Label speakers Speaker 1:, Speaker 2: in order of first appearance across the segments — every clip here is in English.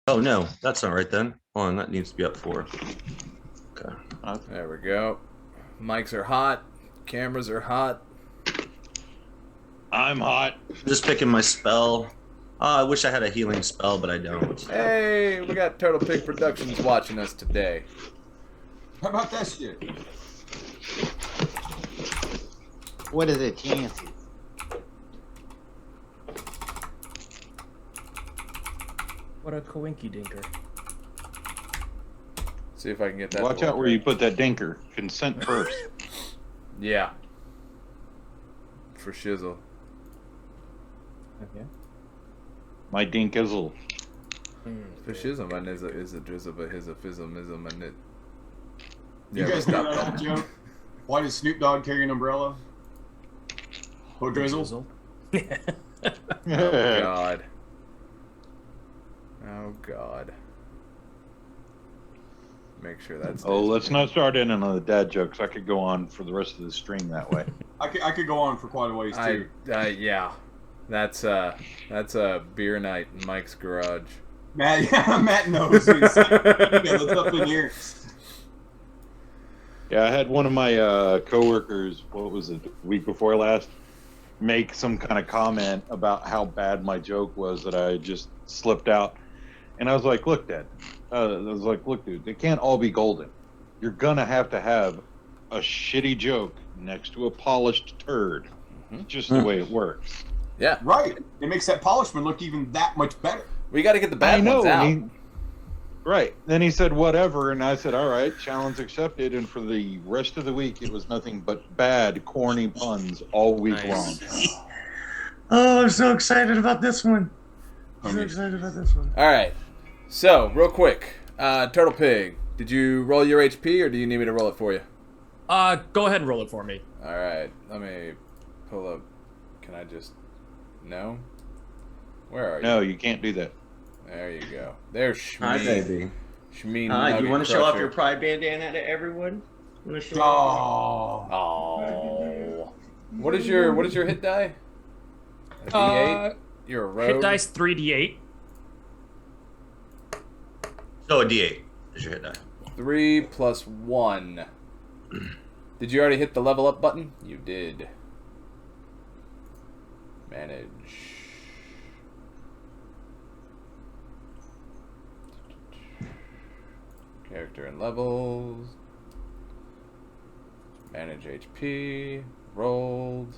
Speaker 1: Oh no, that's not right then. Hold on, that needs to be up 4. Okay.
Speaker 2: There we go. Mics are hot. Cameras are hot.
Speaker 3: I'm hot.
Speaker 1: Just picking my spell. I wish I had a healing spell, but I don't.
Speaker 2: Hey, we got Turtle Pig Productions watching us today.
Speaker 4: How about that shit?
Speaker 5: What are the chances?
Speaker 6: What a coinky dinker.
Speaker 2: See if I can get that.
Speaker 3: Watch out where you put that dinker. Consent first.
Speaker 2: Yeah. For shizzle.
Speaker 6: Okay.
Speaker 3: My dinkizzle.
Speaker 2: For shizzle, man, is a drizzle, but his a fizzle, and it.
Speaker 4: You guys know that joke? Why does Snoop Dogg carry an umbrella? Or drizzle?
Speaker 2: Oh God. Oh God. Make sure that's.
Speaker 3: Oh, let's not start in on the dad jokes. I could go on for the rest of the stream that way.
Speaker 4: I could go on for quite a ways too.
Speaker 2: Yeah. That's a beer night in Mike's garage.
Speaker 4: Matt knows. Let's up in here.
Speaker 3: Yeah, I had one of my coworkers, what was it, the week before last, make some kind of comment about how bad my joke was that I just slipped out. And I was like, look, Dad. Look, dude, they can't all be golden. You're going to have a shitty joke next to a polished turd. It's just the way it works.
Speaker 2: Yeah.
Speaker 4: Right. It makes that polishment look even that much better.
Speaker 2: We got to get the bad ones out.
Speaker 3: Right. Then he said, whatever. And I said, all right, challenge accepted. And for the rest of the week, it was nothing but bad, corny puns all week long.
Speaker 1: Oh, I'm so excited about this one. I'm so excited about this one.
Speaker 2: All right. So, real quick. Turtle Pig, did you roll your HP or do you need me to roll it for you?
Speaker 6: Go ahead and roll it for me.
Speaker 2: All right. Let me pull up. Can I just... No? Where are you?
Speaker 3: No, you can't do that.
Speaker 2: There you go. There's Shmee.
Speaker 1: Hi, baby.
Speaker 2: Shmee.
Speaker 1: Hi, you want to show off your
Speaker 2: Crusher.
Speaker 1: pride bandana to everyone? You want to show
Speaker 4: Oh.
Speaker 2: Oh. What is your hit die? A D8? You're a rogue.
Speaker 6: Hit dice 3d8.
Speaker 1: So a D8 is your hit die.
Speaker 2: 3 plus 1. Did you already hit the level up button? You did. Manage. Character and levels. Manage HP. Rolled.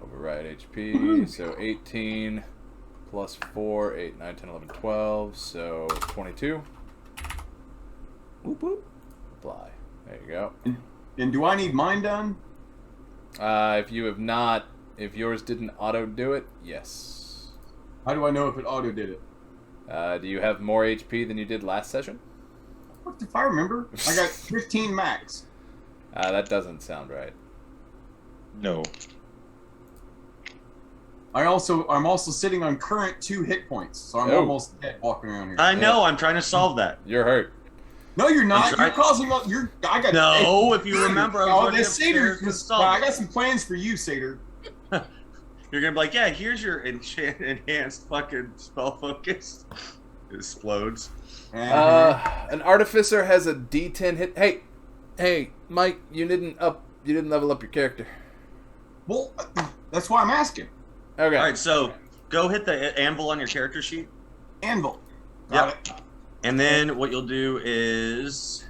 Speaker 2: Override HP. So 18 plus 4, 8, 9, 10, 11, 12. So 22.
Speaker 6: Whoop whoop.
Speaker 2: Apply. There you go.
Speaker 4: And do I need mine done?
Speaker 2: If you have not, if yours didn't auto do it, yes.
Speaker 4: How do I know if it auto did it?
Speaker 2: Do you have more HP than you did last session?
Speaker 4: What if I remember? I got 15 max.
Speaker 2: That doesn't sound right.
Speaker 3: No.
Speaker 4: I'm also sitting on current 2 hit points, so I'm
Speaker 2: Oh.
Speaker 4: almost dead walking around here.
Speaker 1: I know, I'm trying to solve that.
Speaker 2: You're hurt.
Speaker 4: No, you're not.
Speaker 1: trying-
Speaker 4: You're causing up. I got.
Speaker 1: No, if you remember, I was
Speaker 4: Oh,
Speaker 1: running
Speaker 4: this Satyr.
Speaker 1: upstairs to solve
Speaker 4: I
Speaker 1: it.
Speaker 4: got some plans for you, Satyr.
Speaker 1: You're gonna be like, yeah, here's your enhanced fucking spell focus. It explodes.
Speaker 2: An artificer has a D10 hit. Hey, Mike, you didn't level up your character.
Speaker 4: Well, that's why I'm asking.
Speaker 2: Okay.
Speaker 1: All right, so go hit the anvil on your character sheet.
Speaker 4: Anvil. Got it.
Speaker 1: And then what you'll do is,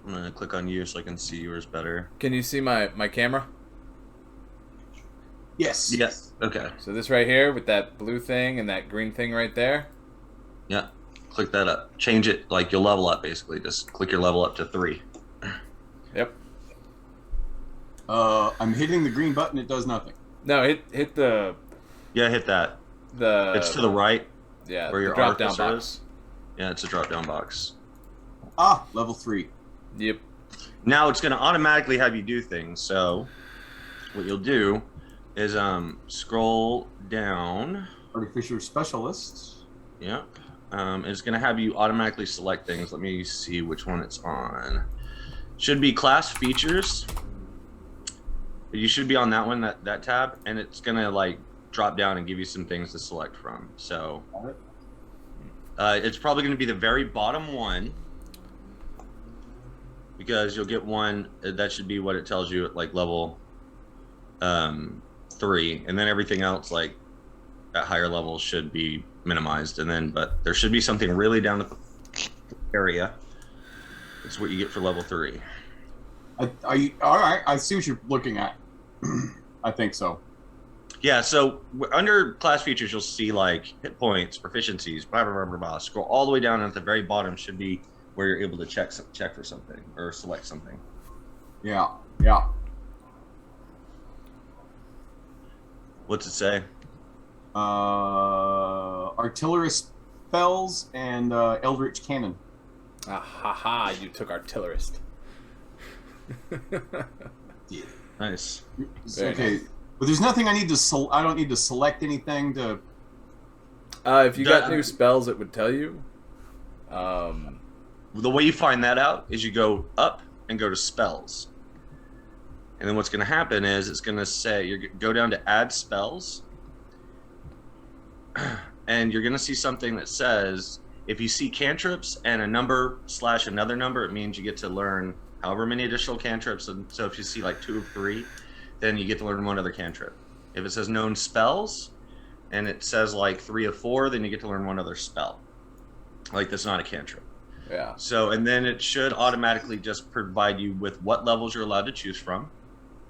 Speaker 1: I'm gonna click on you so I can see yours better.
Speaker 2: Can you see my camera?
Speaker 4: Yes.
Speaker 1: Yes. Okay.
Speaker 2: So this right here with that blue thing and that green thing right there.
Speaker 1: Yeah. Click that up. Change it like you'll level up basically. Just click your level up to 3.
Speaker 2: Yep.
Speaker 4: I'm hitting the green button. It does nothing.
Speaker 2: No, hit the
Speaker 1: Yeah, hit that. It's to the right.
Speaker 2: Yeah,
Speaker 1: where
Speaker 2: the
Speaker 1: your
Speaker 2: drop down
Speaker 1: artificer
Speaker 2: box.
Speaker 1: is. Yeah, it's a drop down box.
Speaker 4: Level 3.
Speaker 2: Yep.
Speaker 1: Now it's gonna automatically have you do things. So what you'll do is scroll down.
Speaker 4: Artificer specialist.
Speaker 1: Yep. It's gonna have you automatically select things. Let me see which one it's on. Should be class features. You should be on that one, that tab, and it's gonna like drop down and give you some things to select from. So It's probably going to be the very bottom one. Because you'll get one, that should be what it tells you at like level 3. And then everything else like at higher levels should be minimized. And then, but there should be something really down the area. It's what you get for level 3.
Speaker 4: All right, I see what you're looking at. I think so.
Speaker 1: Yeah, so under class features, you'll see like hit points, proficiencies, blah, blah, blah, blah, blah. Scroll all the way down, and at the very bottom should be where you're able to check for something or select something.
Speaker 4: Yeah.
Speaker 1: What's it say?
Speaker 4: Artillerist spells and Eldritch Cannon.
Speaker 2: Ah, ha, ha, you took artillerist.
Speaker 4: Yeah.
Speaker 1: Nice.
Speaker 2: Very
Speaker 4: Okay,
Speaker 2: nice.
Speaker 4: but there's nothing I need to. I don't need to select anything to.
Speaker 2: If you got new spells, it would tell you.
Speaker 1: The way you find that out is you go up and go to spells. And then what's going to happen is it's going to say, you go down to add spells. And you're going to see something that says, if you see cantrips and a number / another number, it means you get to learn however many additional cantrips. And so if you see like 2 of 3, then you get to learn 1 other cantrip. If it says known spells and it says like 3 of 4, then you get to learn 1 other spell. Like that's not a cantrip.
Speaker 2: Yeah.
Speaker 1: So, and then it should automatically just provide you with what levels you're allowed to choose from.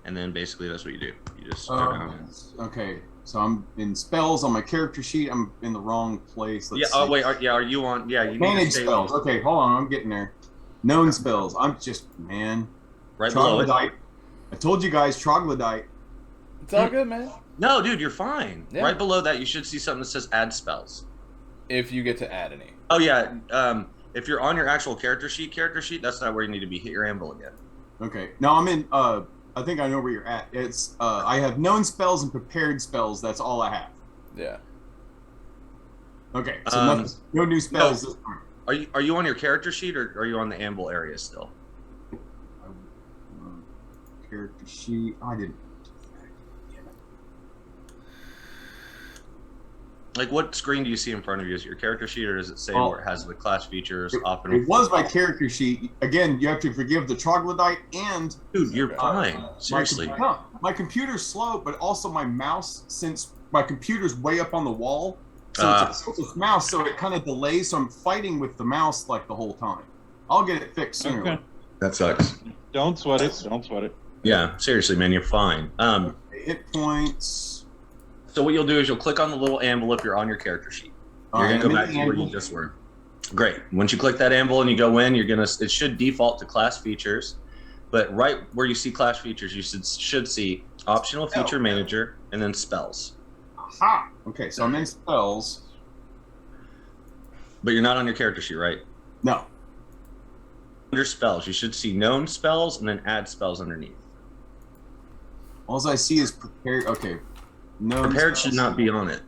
Speaker 1: And then basically that's what you do. You just go down.
Speaker 4: Okay, so I'm in spells on my character sheet. I'm in the wrong place. Let's
Speaker 1: Yeah,
Speaker 4: see.
Speaker 1: oh wait, are you on, yeah, you need
Speaker 4: Manage
Speaker 1: to stay
Speaker 4: spells. Okay, hold on. I'm getting there. Known spells. I'm just, man.
Speaker 1: right below it.
Speaker 4: Troglodyte. I told you guys, troglodyte.
Speaker 2: It's all good, man.
Speaker 1: No, dude, you're fine.
Speaker 2: Yeah.
Speaker 1: Right below that, you should see something that says add spells.
Speaker 2: If you get to add any.
Speaker 1: Oh yeah, if you're on your actual character sheet, that's not where you need to be. Hit your anvil again.
Speaker 4: Okay. Now I'm in, I think I know where you're at. It's, I have known spells and prepared spells. That's all I have.
Speaker 2: Yeah.
Speaker 4: Okay, so no new spells this time.
Speaker 1: Are you on your character sheet or are you on the anvil area still?
Speaker 4: Character sheet. I didn't.
Speaker 1: Like what screen do you see in front of you? Is it your character sheet or does it say where it has the class features often?
Speaker 4: It was my character sheet. Again, you have to forgive the troglodyte and
Speaker 1: Dude, you're fine. Seriously.
Speaker 4: My computer's slow, but also my mouse, since my computer's way up on the wall, so it's a tilted mouse, so it kind of delays. So I'm fighting with the mouse like the whole time. I'll get it fixed sooner.
Speaker 3: Okay.
Speaker 1: That sucks.
Speaker 3: Don't sweat it. Don't sweat it.
Speaker 1: Yeah, seriously, man, you're fine.
Speaker 4: Hit points.
Speaker 1: So what you'll do is you'll click on the little anvil if you're on your character sheet. You're gonna go back to where you just were. Great. Once you click that anvil and you go in, it should default to class features, but right where you see class features, you should see optional feature manager and then spells.
Speaker 4: Aha! Okay, so I'm in spells.
Speaker 1: But you're not on your character sheet, right?
Speaker 4: No.
Speaker 1: Under spells, you should see known spells and then add spells underneath.
Speaker 4: All I see is prepared. Okay. Known
Speaker 1: Prepared
Speaker 4: spells.
Speaker 1: should not be on it.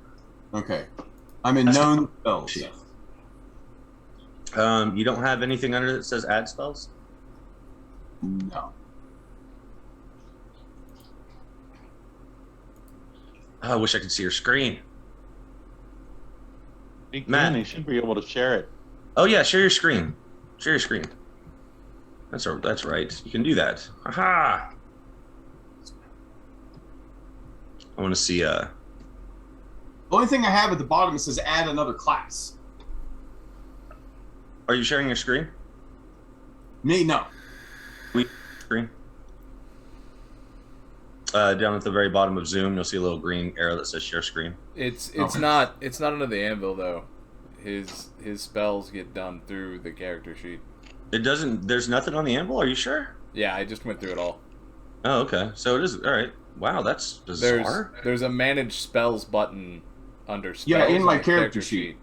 Speaker 4: Okay. I'm in known spells.
Speaker 1: You don't have anything under that says add spells?
Speaker 4: No.
Speaker 1: Oh, I wish I could see your screen.
Speaker 3: Man, they should be able to share it.
Speaker 1: Oh yeah, share your screen. Share your screen. That's right. You can do that. Aha! I want to see.
Speaker 4: The only thing I have at the bottom it says add another class.
Speaker 1: Are you sharing your screen?
Speaker 4: Me, no.
Speaker 1: Screen. Down at the very bottom of Zoom, you'll see a little green arrow that says share screen.
Speaker 2: It's not under the anvil though. His spells get done through the character sheet.
Speaker 1: It doesn't. There's nothing on the anvil. Are you sure?
Speaker 2: Yeah, I just went through it all.
Speaker 1: Oh, okay. So it is. All right. Wow, that's bizarre.
Speaker 2: There's a manage spells button under spells.
Speaker 4: Yeah, in my
Speaker 2: on the
Speaker 4: character sheet.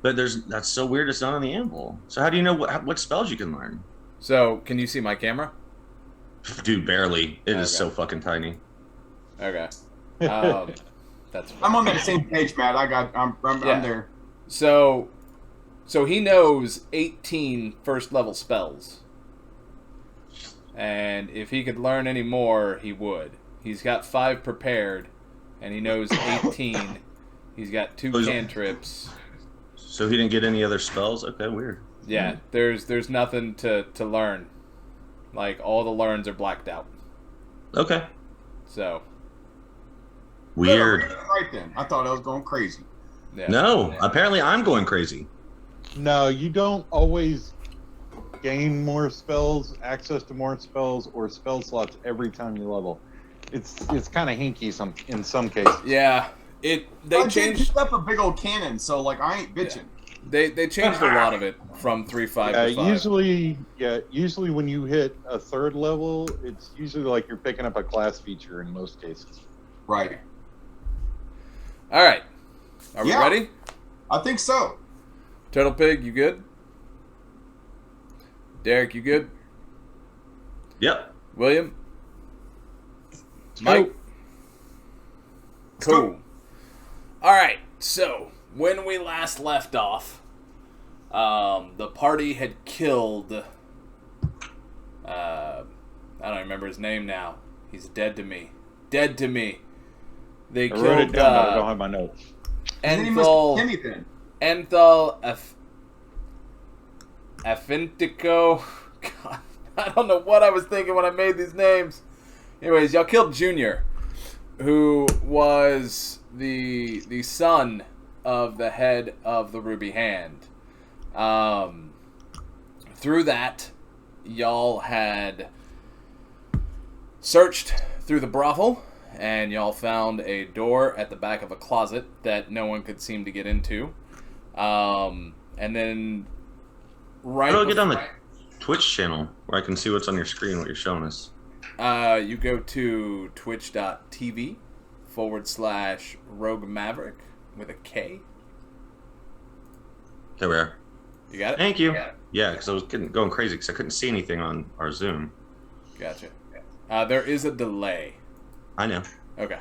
Speaker 1: But that's so weird. It's not on the anvil. So how do you know what spells you can learn?
Speaker 2: So can you see my camera?
Speaker 1: Dude, barely. It is
Speaker 2: Okay.
Speaker 1: so fucking tiny.
Speaker 2: Okay. That's fine.
Speaker 4: I'm on that same page, Matt. I'm there.
Speaker 2: So he knows 18 first level spells. And if he could learn any more, he would. He's got 5 prepared, and he knows 18. He's got 2 cantrips.
Speaker 1: So he didn't get any other spells? Okay, weird.
Speaker 2: Yeah, there's nothing to learn. Like, all the learns are blacked out.
Speaker 1: Okay.
Speaker 2: So,
Speaker 1: Weird.
Speaker 4: Right then. I thought I was going crazy.
Speaker 2: yeah.
Speaker 1: No, apparently I'm going crazy.
Speaker 3: No, you don't always gain more spells, access to more spells, or spell slots every time you level. It's kind of hinky in some cases.
Speaker 2: Yeah. They
Speaker 4: I
Speaker 2: changed
Speaker 4: picked up a big old cannon, so like I ain't bitching.
Speaker 2: they changed a lot of it from 3.5 to 5.
Speaker 3: Usually when you hit a third level, it's usually like you're picking up a class feature in most cases.
Speaker 4: Right.
Speaker 2: All right. Are we
Speaker 4: Yeah.
Speaker 2: ready?
Speaker 4: I think so.
Speaker 2: Turtle Pig, you good? Derek, you good?
Speaker 1: Yep.
Speaker 2: William? Mike? Cool. All right. So, when we last left off, the party had killed... I don't remember his name now. He's dead to me. Dead to me. They
Speaker 3: I
Speaker 2: killed
Speaker 3: wrote it down, but I don't have my notes.
Speaker 4: His name must be
Speaker 2: Enthal...
Speaker 4: Timmy then.
Speaker 2: Enthal Afintico. God, I don't know what I was thinking when I made these names. Anyways, y'all killed Junior, who was the son of the head of the Ruby Hand. Through that, y'all had searched through the brothel, and y'all found a door at the back of a closet that no one could seem to get into. And then
Speaker 1: How do I get on the Twitch channel where I can see what's on your screen, what you're showing us?
Speaker 2: You go to twitch.tv/Rogue Maverik with a K.
Speaker 1: There we are.
Speaker 2: You got it?
Speaker 1: Thank you. Yeah, because I was going crazy because I couldn't see anything on our Zoom.
Speaker 2: Gotcha. There is a delay.
Speaker 1: I know.
Speaker 2: Okay.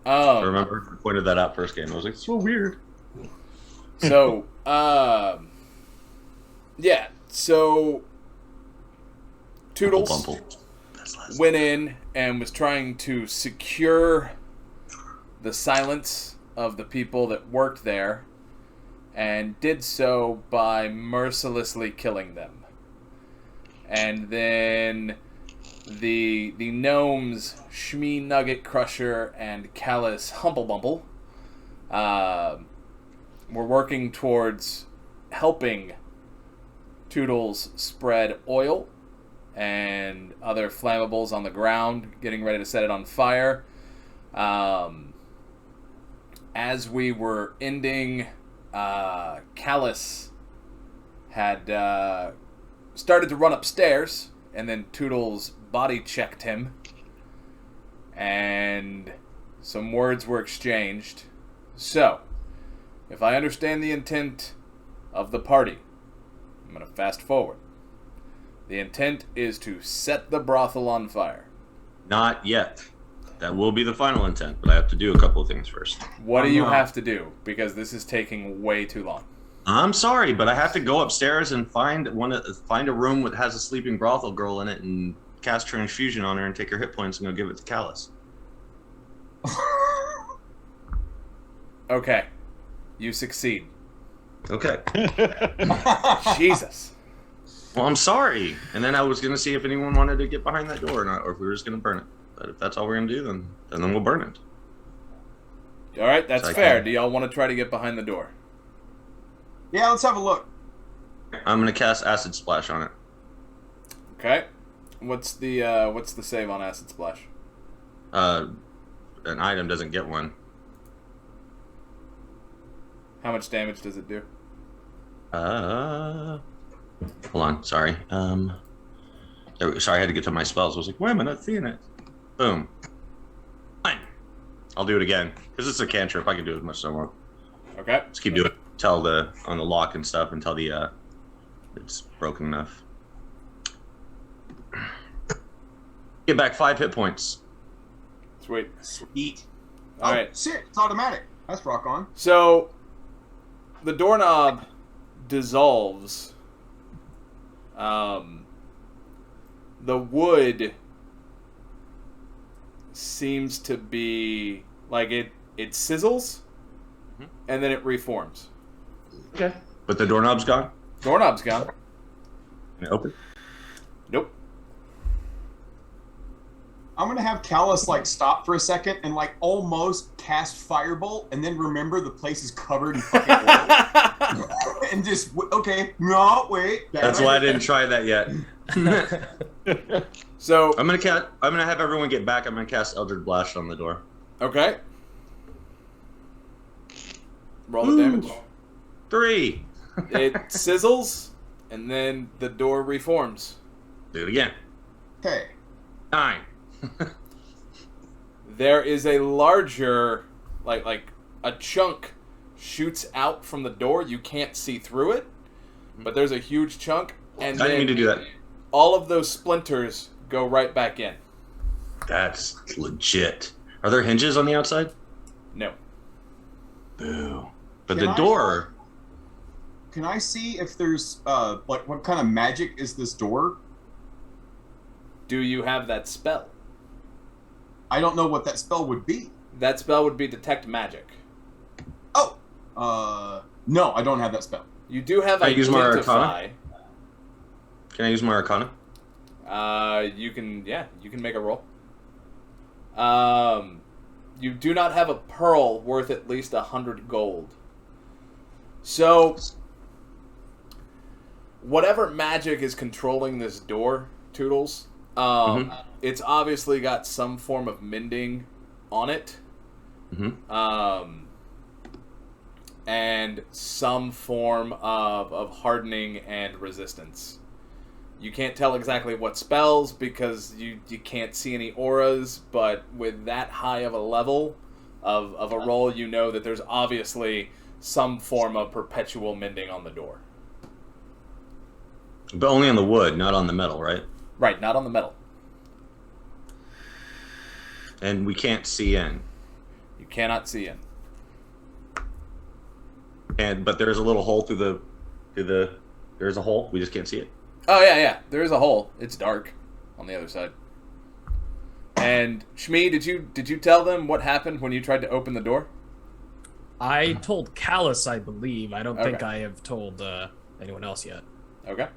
Speaker 1: I remember I pointed that out first game. I was like, so weird.
Speaker 2: So, yeah. So, Toodles
Speaker 1: Bumble. That's last.
Speaker 2: went in and was trying to secure the silence of the people that worked there, and did so by mercilessly killing them. And then the gnomes Shmee Nugget Crusher and Callous Humblebumble were working towards helping Toodles spread oil and other flammables on the ground, getting ready to set it on fire. As we were ending, Callous had started to run upstairs, and then Toodles body checked him, and some words were exchanged. So, if I understand the intent of the party, I'm going to fast forward. The intent is to set the brothel on fire.
Speaker 1: Not yet. That will be the final intent, but I have to do a couple of things first.
Speaker 2: What do you have to do? Because this is taking way too long.
Speaker 1: I'm sorry, but I have to go upstairs and find a room that has a sleeping brothel girl in it and cast transfusion on her and take her hit points and go give it to Callous.
Speaker 2: Okay. You succeed.
Speaker 1: Okay.
Speaker 2: Jesus.
Speaker 1: Well, I'm sorry. And then I was going to see if anyone wanted to get behind that door or not, or if we were just going to burn it. But if that's all we're going to do, then we'll burn it.
Speaker 2: All right, that's
Speaker 1: So
Speaker 2: fair. Do y'all want to try to get behind the door?
Speaker 4: Yeah, let's have a look.
Speaker 1: I'm going to cast Acid Splash on it.
Speaker 2: Okay. What's the save on Acid Splash?
Speaker 1: An item doesn't get one.
Speaker 2: How much damage does it do?
Speaker 1: Hold on, sorry. Sorry, I had to get to my spells. I was like, why am I not seeing it? Boom. Fine. I'll do it again. Because it's a cantrip, I can do as much as I want.
Speaker 2: Okay.
Speaker 1: Just keep doing it on the lock and stuff until it's broken enough. Get back 5 hit points.
Speaker 2: Sweet.
Speaker 4: Sweet.
Speaker 2: All
Speaker 4: Oh,
Speaker 2: right.
Speaker 4: shit, it's automatic. That's rock on.
Speaker 2: So, the doorknob dissolves. The wood seems to be like it sizzles, and then it reforms.
Speaker 1: Okay. But the doorknob's gone?
Speaker 2: Doorknob's gone.
Speaker 1: Can I open?
Speaker 2: Nope.
Speaker 4: I'm gonna have Callous like stop for a second and like almost cast Firebolt, and then remember the place is covered in fucking oil, and just okay. No, wait.
Speaker 1: That's why I didn't try that yet.
Speaker 2: So
Speaker 1: I'm gonna have everyone get back. I'm gonna cast Eldritch Blast on the door.
Speaker 2: okay. Roll the damage.
Speaker 1: 3.
Speaker 2: It sizzles, and then the door reforms.
Speaker 1: Do it again.
Speaker 4: Okay.
Speaker 1: 9.
Speaker 2: There is a larger, like a chunk shoots out from the door. You can't see through it, but there's a huge chunk, and
Speaker 1: I didn't mean to do that.
Speaker 2: all of those splinters go right back in.
Speaker 1: That's legit. Are there hinges on the outside?
Speaker 2: No.
Speaker 1: Boo. But
Speaker 4: Can
Speaker 1: the
Speaker 4: I-
Speaker 1: door.
Speaker 4: Can I see if there's like what kind of magic is this door?
Speaker 2: Do you have that spell?
Speaker 4: I don't know what that spell would be.
Speaker 2: That spell would be Detect Magic.
Speaker 4: Oh, no, I don't have that spell.
Speaker 2: You do have
Speaker 1: Can I use my
Speaker 2: Identify.
Speaker 1: Arcana? Can I use my Arcana?
Speaker 2: You can make a roll. You do not have a pearl worth at least 100 gold. So, whatever magic is controlling this door, Toodles, it's obviously got some form of mending on it. And some form of hardening and resistance. You can't tell exactly what spells because you can't see any auras, but with that high of a level of a roll, you know that there's obviously some form of perpetual mending on the door.
Speaker 1: But only on the wood, not on the metal, right?
Speaker 2: Right, not on the metal.
Speaker 1: And we can't see in.
Speaker 2: You cannot see in.
Speaker 1: But there's a little hole through the there's a hole. We just can't see it.
Speaker 2: Oh, yeah. There is a hole. It's dark on the other side. And, Shmee, did you tell them what happened when you tried to open the door?
Speaker 6: I told Callous, I believe. I don't think
Speaker 2: Okay.
Speaker 6: I have told anyone else yet.
Speaker 2: Okay.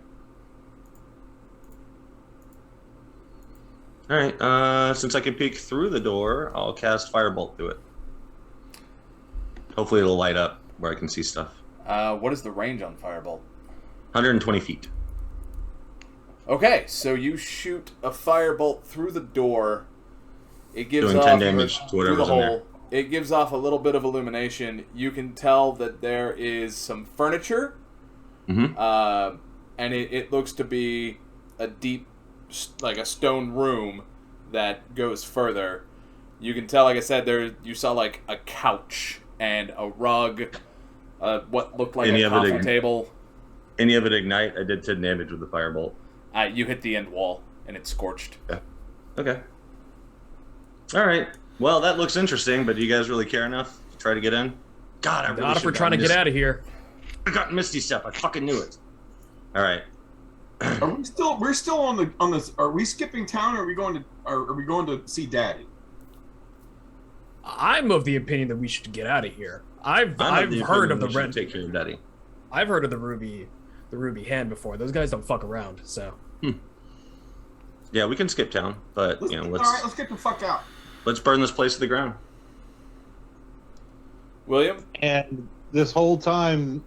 Speaker 1: All right. Since I can peek through the door, I'll cast Firebolt through it. Hopefully it'll light up where I can see stuff.
Speaker 2: What is the range on Firebolt?
Speaker 1: 120 feet.
Speaker 2: Okay, so you shoot a firebolt through the door. It gives
Speaker 1: Doing
Speaker 2: off
Speaker 1: 10 damage to
Speaker 2: through
Speaker 1: whatever's
Speaker 2: the
Speaker 1: in there.
Speaker 2: hole. It gives off a little bit of illumination. You can tell that there is some furniture, and it looks to be a deep, like a stone room that goes further. You can tell, like I said, you saw like a couch and a rug, what looked like a coffee table.
Speaker 1: Any of it ignite? I did 10 damage with the Firebolt.
Speaker 2: You hit the end wall, and it's scorched.
Speaker 1: Yeah. Okay. All right. Well, that looks interesting, but do you guys really care enough to try to get in? God, I really
Speaker 6: Not if we're
Speaker 1: should've
Speaker 6: trying to
Speaker 1: gotten
Speaker 6: get out of here.
Speaker 1: I got Misty Step. I fucking knew it. All right.
Speaker 4: Are we still? We're still on this. Are we skipping town? Or are we going to? Are we going to see Daddy?
Speaker 6: I'm of the opinion that we should get out of here. I've
Speaker 1: the
Speaker 6: heard of
Speaker 1: opinion
Speaker 6: the
Speaker 1: we should
Speaker 6: red.
Speaker 1: Take care of Daddy.
Speaker 6: I've heard of the ruby hand before. Those guys don't fuck around. So
Speaker 1: Yeah, we can skip town, but
Speaker 4: All right, let's get the fuck out.
Speaker 1: let's burn this place to the ground.
Speaker 2: William?
Speaker 3: And this whole time,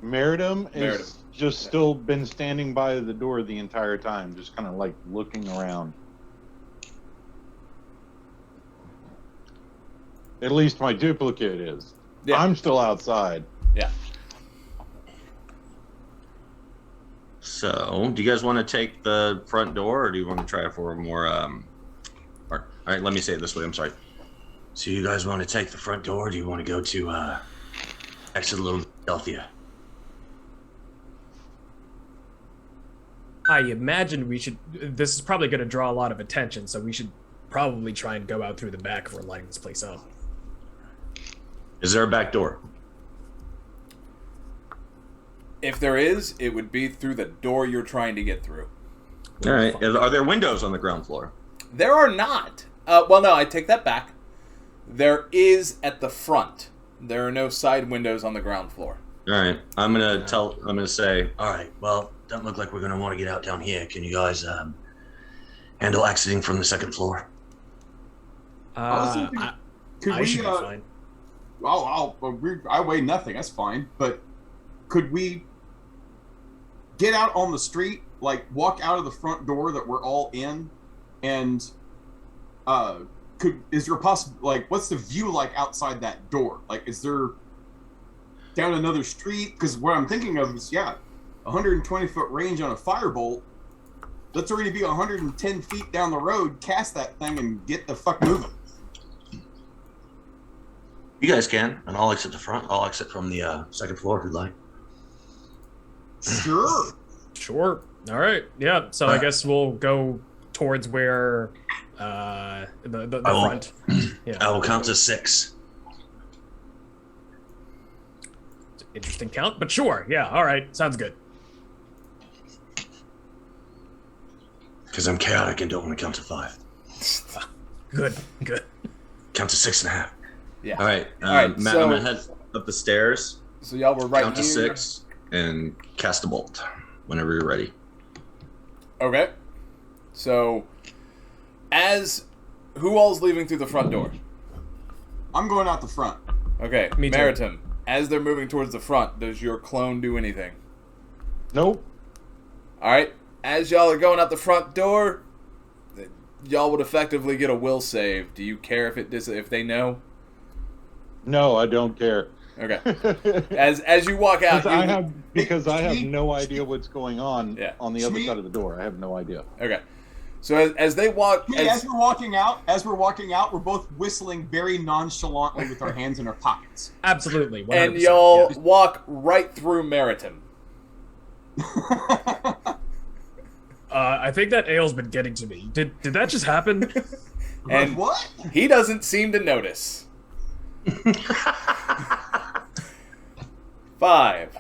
Speaker 3: Meritim is just still been standing by the door the entire time, just kind of like looking around. At least my duplicate is.
Speaker 2: Yeah.
Speaker 3: I'm still outside.
Speaker 2: Yeah.
Speaker 1: So, do you guys want to take the front door, or do you want to try for a more? All right, let me say it this way. I'm sorry. So, you guys want to take the front door, or do you want to go to exit Little Philadelphia?
Speaker 6: I imagine we should. This is probably going to draw a lot of attention, so we should probably try and go out through the back if we're lighting this place up.
Speaker 1: Is there a back door?
Speaker 2: If there is, it would be through the door you're trying to get through.
Speaker 1: All right. Are there windows on the ground floor?
Speaker 2: There are not. Well, no, I take that back. There is at the front. There are no side windows on the ground floor.
Speaker 1: All right, I'm gonna say, all right, well, doesn't look like we're gonna want to get out down here. Can you guys handle exiting from the second floor?
Speaker 4: I was thinking, could
Speaker 6: I
Speaker 4: we?
Speaker 6: should be fine.
Speaker 4: I weigh nothing. That's fine. But could we get out on the street, like walk out of the front door that we're all in, and is there possible? Like, what's the view like outside that door? Like, is there down another street? Because what I'm thinking of is, 120-foot range on a firebolt. Let's already be 110 feet down the road, cast that thing, and get the fuck moving.
Speaker 1: You guys can, and I'll exit the front. I'll exit from the second floor if you'd like.
Speaker 4: Sure.
Speaker 6: Sure. All right. Yeah. So I guess we'll go towards where the front. Yeah.
Speaker 1: I will count to 6.
Speaker 6: Interesting count, but sure. Yeah. All right. Sounds good.
Speaker 1: Because I'm chaotic and don't want to count to 5.
Speaker 6: Good.
Speaker 1: Count to 6.5.
Speaker 2: Yeah.
Speaker 1: All right.
Speaker 2: All right,
Speaker 1: Matt,
Speaker 2: so-
Speaker 1: I'm gonna head up the stairs.
Speaker 2: So y'all were right
Speaker 1: Count to
Speaker 2: here.
Speaker 1: 6 and cast a bolt whenever you're ready.
Speaker 2: Okay. So, who all's leaving through the front door?
Speaker 4: I'm going out the front.
Speaker 2: Okay,
Speaker 6: Me too.
Speaker 2: Meritim. As they're moving towards the front, does your clone do anything?
Speaker 3: Nope.
Speaker 2: All right. As y'all are going out the front door, y'all would effectively get a will save. Do you care if they know?
Speaker 3: No, I don't care.
Speaker 2: Okay. As you walk out,
Speaker 3: Because I have
Speaker 4: Shmee?
Speaker 3: no idea what's going on
Speaker 2: Yeah.
Speaker 3: on the other
Speaker 4: Shmee?
Speaker 3: side of the door. I have no idea.
Speaker 2: Okay. So as they walk,
Speaker 4: As we're walking out, we're both whistling very nonchalantly with our hands in our pockets.
Speaker 6: Absolutely. 100%.
Speaker 2: and y'all walk right through Meritim.
Speaker 6: I think that ale's been getting to me. Did that just happen?
Speaker 2: And
Speaker 4: what?
Speaker 2: he doesn't seem to notice. 5,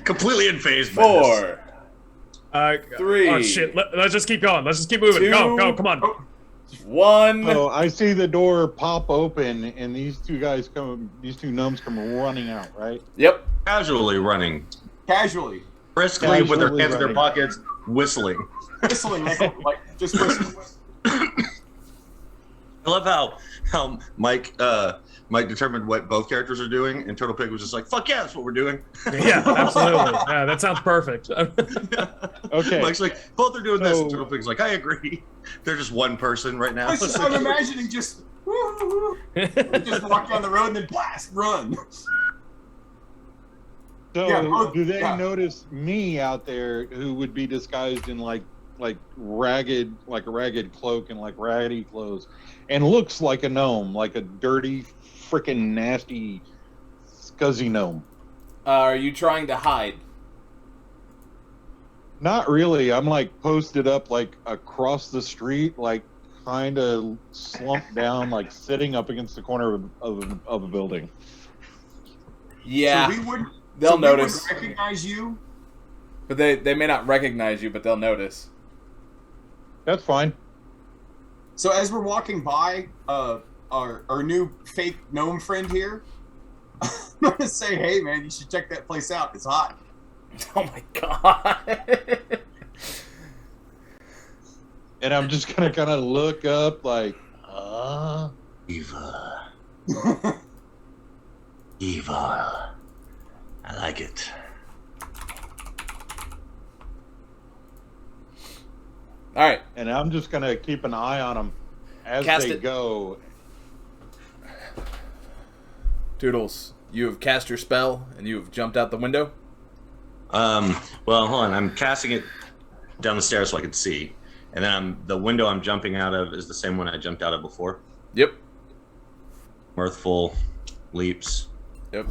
Speaker 1: Completely unfazed by this.
Speaker 2: 4, 3.
Speaker 6: Oh shit! Let's just keep going. Let's just keep moving.
Speaker 2: 2.
Speaker 6: Go! Come on.
Speaker 2: 1.
Speaker 3: So I see the door pop open, and these two gnomes come running out, right?
Speaker 2: Yep.
Speaker 1: Casually running.
Speaker 4: Casually.
Speaker 1: Briskly with their
Speaker 3: Casually
Speaker 1: hands in their
Speaker 3: running.
Speaker 1: pockets, whistling.
Speaker 4: Whistling, like just whistling.
Speaker 1: I love how Mike determined what both characters are doing, and Turtle Pig was just like, "Fuck yeah, that's what we're doing."
Speaker 6: Yeah, absolutely. Yeah, that sounds perfect.
Speaker 3: Okay.
Speaker 1: Mike's like, "Both are doing this," and
Speaker 3: So-
Speaker 1: Turtle Pig's like, "I agree." They're just one person right now.
Speaker 4: I'm imagining just just walk down the road and then blast, run.
Speaker 3: So
Speaker 4: Yeah,
Speaker 3: do they
Speaker 4: yeah.
Speaker 3: notice me out there who would be disguised in like a ragged cloak and like ratty clothes, and looks like a gnome, like a dirty, freaking nasty, scuzzy gnome?
Speaker 2: Are you trying to hide?
Speaker 3: Not really. I'm like posted up like across the street, like kind of slumped down, like sitting up against the corner of a building.
Speaker 2: Yeah.
Speaker 4: So we wouldn't.
Speaker 2: They'll
Speaker 4: so we
Speaker 2: notice.
Speaker 4: wouldn't recognize you.
Speaker 2: But they may not recognize you, but they'll notice.
Speaker 3: That's fine.
Speaker 4: So as we're walking by, our new fake gnome friend here, I'm gonna say, "Hey man, you should check that place out. It's hot."
Speaker 2: Oh my god.
Speaker 3: And I'm just gonna kind of look up like,
Speaker 1: Eva. Eva. I like it.
Speaker 2: All right.
Speaker 3: and I'm just gonna keep an eye on them as
Speaker 2: Cast
Speaker 3: they
Speaker 2: it.
Speaker 3: go.
Speaker 2: Toodles, you have cast your spell and you have jumped out the window.
Speaker 1: Well, hold on. I'm casting it down the stairs so I can see, and then the window I'm jumping out of is the same one I jumped out of before.
Speaker 2: Yep.
Speaker 1: Mirthful leaps
Speaker 2: Yep.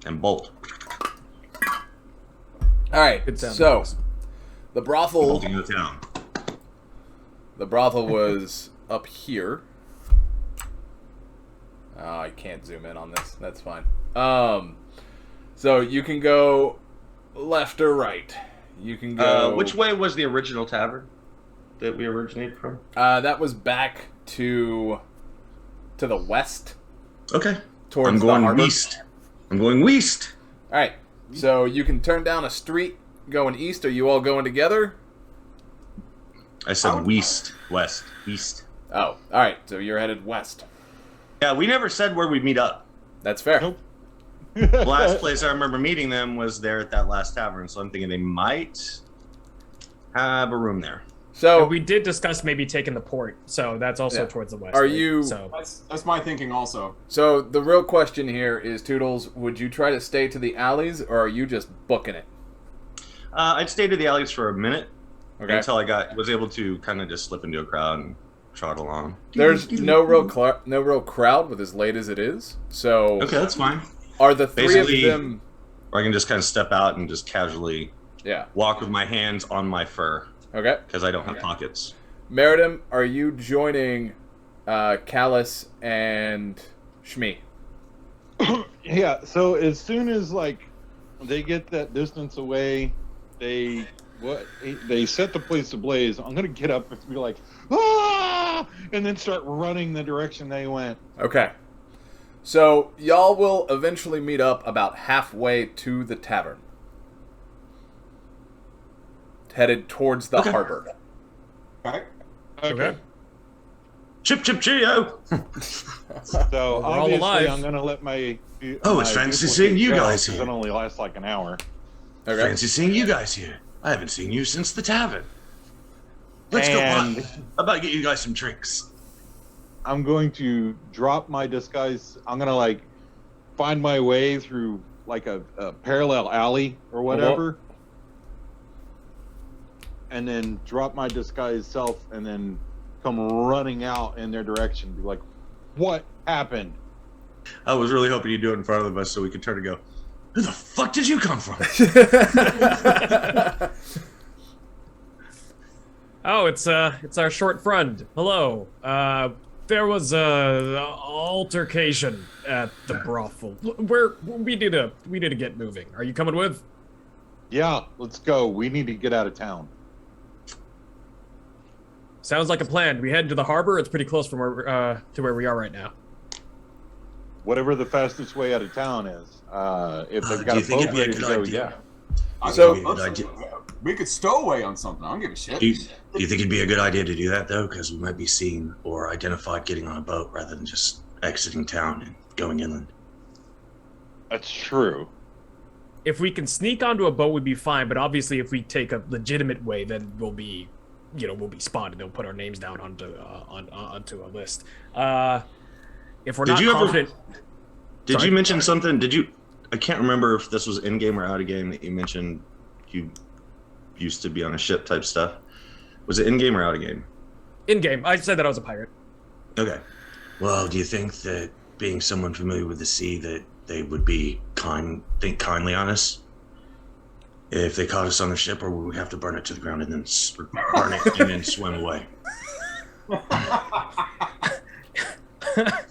Speaker 1: and bolt.
Speaker 2: All right.
Speaker 6: Good sound
Speaker 2: So
Speaker 6: effects.
Speaker 2: the brothel.
Speaker 1: Bolting the town.
Speaker 2: The brothel was up here. Oh, I can't zoom in on this. That's fine. So you can go left or right. You can go.
Speaker 1: Which way was the original tavern that we originated from?
Speaker 2: That was back to the west.
Speaker 1: Okay.
Speaker 2: Towards
Speaker 1: I'm going
Speaker 2: the harbor.
Speaker 1: west. I'm going west.
Speaker 2: All right. So you can turn down a street going east. Are you all going together?
Speaker 1: I said west. East.
Speaker 2: Oh, all right. So you're headed west.
Speaker 1: Yeah, we never said where we'd meet up.
Speaker 2: That's fair.
Speaker 3: Nope.
Speaker 1: The last place I remember meeting them was there at that last tavern, so I'm thinking they might have a room there.
Speaker 2: So
Speaker 6: we did discuss maybe taking the port, so that's also towards the west.
Speaker 2: Are
Speaker 6: right?
Speaker 2: you-
Speaker 6: So
Speaker 4: That's my thinking also.
Speaker 2: So the real question here is, Toodles, would you try to stay to the alleys, or are you just booking it?
Speaker 1: I'd stay to the alleys for a minute
Speaker 2: Okay.
Speaker 1: until I was able to kind of just slip into a crowd and trot along.
Speaker 2: There's no real crowd with as late as it is. So
Speaker 1: Okay, that's fine.
Speaker 2: are the three
Speaker 1: Basically-
Speaker 2: of them?
Speaker 1: Or I can just kind of step out and just casually
Speaker 2: Yeah.
Speaker 1: walk with my hands on my fur
Speaker 2: Okay.
Speaker 1: because I don't have pockets.
Speaker 2: Meritim, are you joining Callous and Shmee?
Speaker 3: Yeah, so as soon as like they get that distance away, they set the place ablaze. I'm gonna get up and be like, ah, and then start running the direction they went.
Speaker 2: Okay. So y'all will eventually meet up about halfway to the tavern, headed towards the harbor.
Speaker 4: Okay.
Speaker 6: Okay.
Speaker 1: Chip, chip, cheerio!
Speaker 3: So
Speaker 6: all
Speaker 3: obviously,
Speaker 6: alive.
Speaker 3: I'm gonna let my
Speaker 1: Oh, it's
Speaker 3: my
Speaker 1: fancy
Speaker 3: duplicate
Speaker 1: seeing you
Speaker 3: go,
Speaker 1: guys
Speaker 3: 'cause
Speaker 1: here.
Speaker 3: It only lasts like an hour.
Speaker 2: Okay.
Speaker 1: Fancy seeing you guys here. I haven't seen you since the tavern. Let's
Speaker 3: And-
Speaker 1: go. How about get you guys some drinks?
Speaker 3: I'm going to drop my disguise. I'm gonna like find my way through like a parallel alley or whatever, and then drop my disguise self, and then come running out in their direction. Be like, "What happened?"
Speaker 1: I was really hoping you'd do it in front of us so we could turn and go, who the fuck did you come from?
Speaker 6: Oh, it's our short friend. Hello. There was a altercation at the brothel. We need to get moving. Are you coming with?
Speaker 3: Yeah, let's go. We need to get out of town.
Speaker 6: Sounds like a plan. We head to the harbor. It's pretty close from where to where we are right now.
Speaker 3: Whatever the fastest way out of town is. If they've
Speaker 1: Do
Speaker 3: got
Speaker 1: you
Speaker 3: a
Speaker 1: think
Speaker 3: boat
Speaker 1: it'd be a
Speaker 3: ready to
Speaker 1: good
Speaker 3: go,
Speaker 1: idea?
Speaker 3: yeah.
Speaker 2: So-
Speaker 4: We could stow away on something. I don't give a shit.
Speaker 1: Do you think it'd be a good idea to do that, though? Because we might be seen or identified getting on a boat rather than just exiting town and going inland.
Speaker 3: That's true.
Speaker 6: If we can sneak onto a boat, we'd be fine. But obviously, if we take a legitimate way, then we'll be spotted. They'll put our names down onto a list. If we're
Speaker 1: Did
Speaker 6: not
Speaker 1: you ever-
Speaker 6: confident,
Speaker 1: Did
Speaker 6: Sorry?
Speaker 1: you mention something? I can't remember if this was in game or out of game that you mentioned you used to be on a ship type stuff. Was it in game or out of game?
Speaker 6: in game, I said that I was a pirate.
Speaker 1: Okay. Well, do you think that being someone familiar with the sea that they would be think kindly on us if they caught us on the ship, or would we have to burn it to the ground and then burn it and then swim away?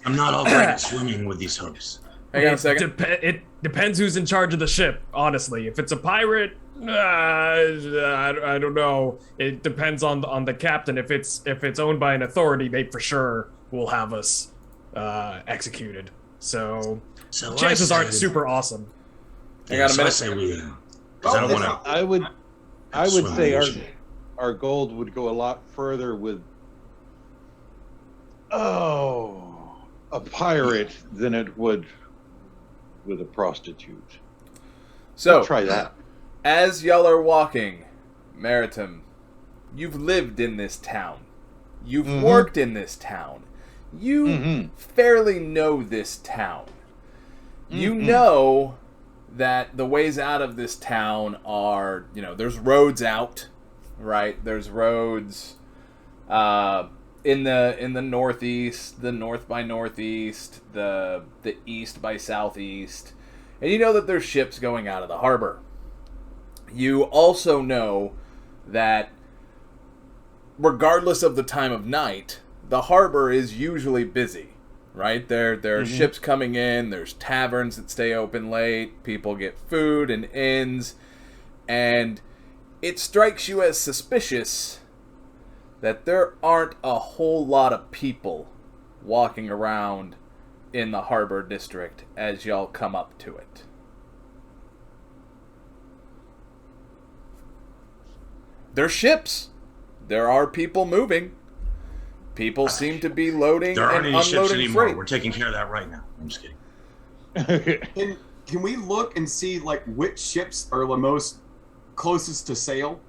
Speaker 1: I'm not all great at swimming with these hooks.
Speaker 2: Hang on a second.
Speaker 6: It depends who's in charge of the ship, honestly. If it's a pirate, I don't know. It depends on the captain. If it's owned by an authority, they for sure will have us executed. So
Speaker 1: So
Speaker 6: chances
Speaker 1: I
Speaker 6: aren't
Speaker 1: say-
Speaker 6: super awesome.
Speaker 2: Hang on a
Speaker 1: so I
Speaker 2: minute.
Speaker 1: say we. 'Cause I don't want to.
Speaker 3: I would
Speaker 1: Swim
Speaker 3: say
Speaker 1: in the ocean.
Speaker 3: our gold would go a lot further with a pirate than it would with a prostitute.
Speaker 2: So,
Speaker 3: Try that.
Speaker 2: as y'all are walking, Meritim, you've lived in this town. You've
Speaker 3: Mhm.
Speaker 2: worked in this town. You
Speaker 3: Mhm.
Speaker 2: fairly know this town. You
Speaker 3: Mhm.
Speaker 2: know that the ways out of this town are, there's roads out, right? There's roads in the northeast, the north by northeast, the east by southeast. And you know that there's ships going out of the harbor. You also know that regardless of the time of night, the harbor is usually busy, right? There are ships coming in, there's taverns that stay open late, people get food and inns, and it strikes you as suspicious that there aren't a whole lot of people walking around in the harbor district as y'all come up to it. There's ships. There are people moving. People seem to be loading
Speaker 1: There aren't
Speaker 2: and
Speaker 1: any ships
Speaker 2: unloading
Speaker 1: anymore.
Speaker 2: freight.
Speaker 1: We're taking care of that right now. I'm just kidding.
Speaker 4: Can we look and see like which ships are the most closest to sail?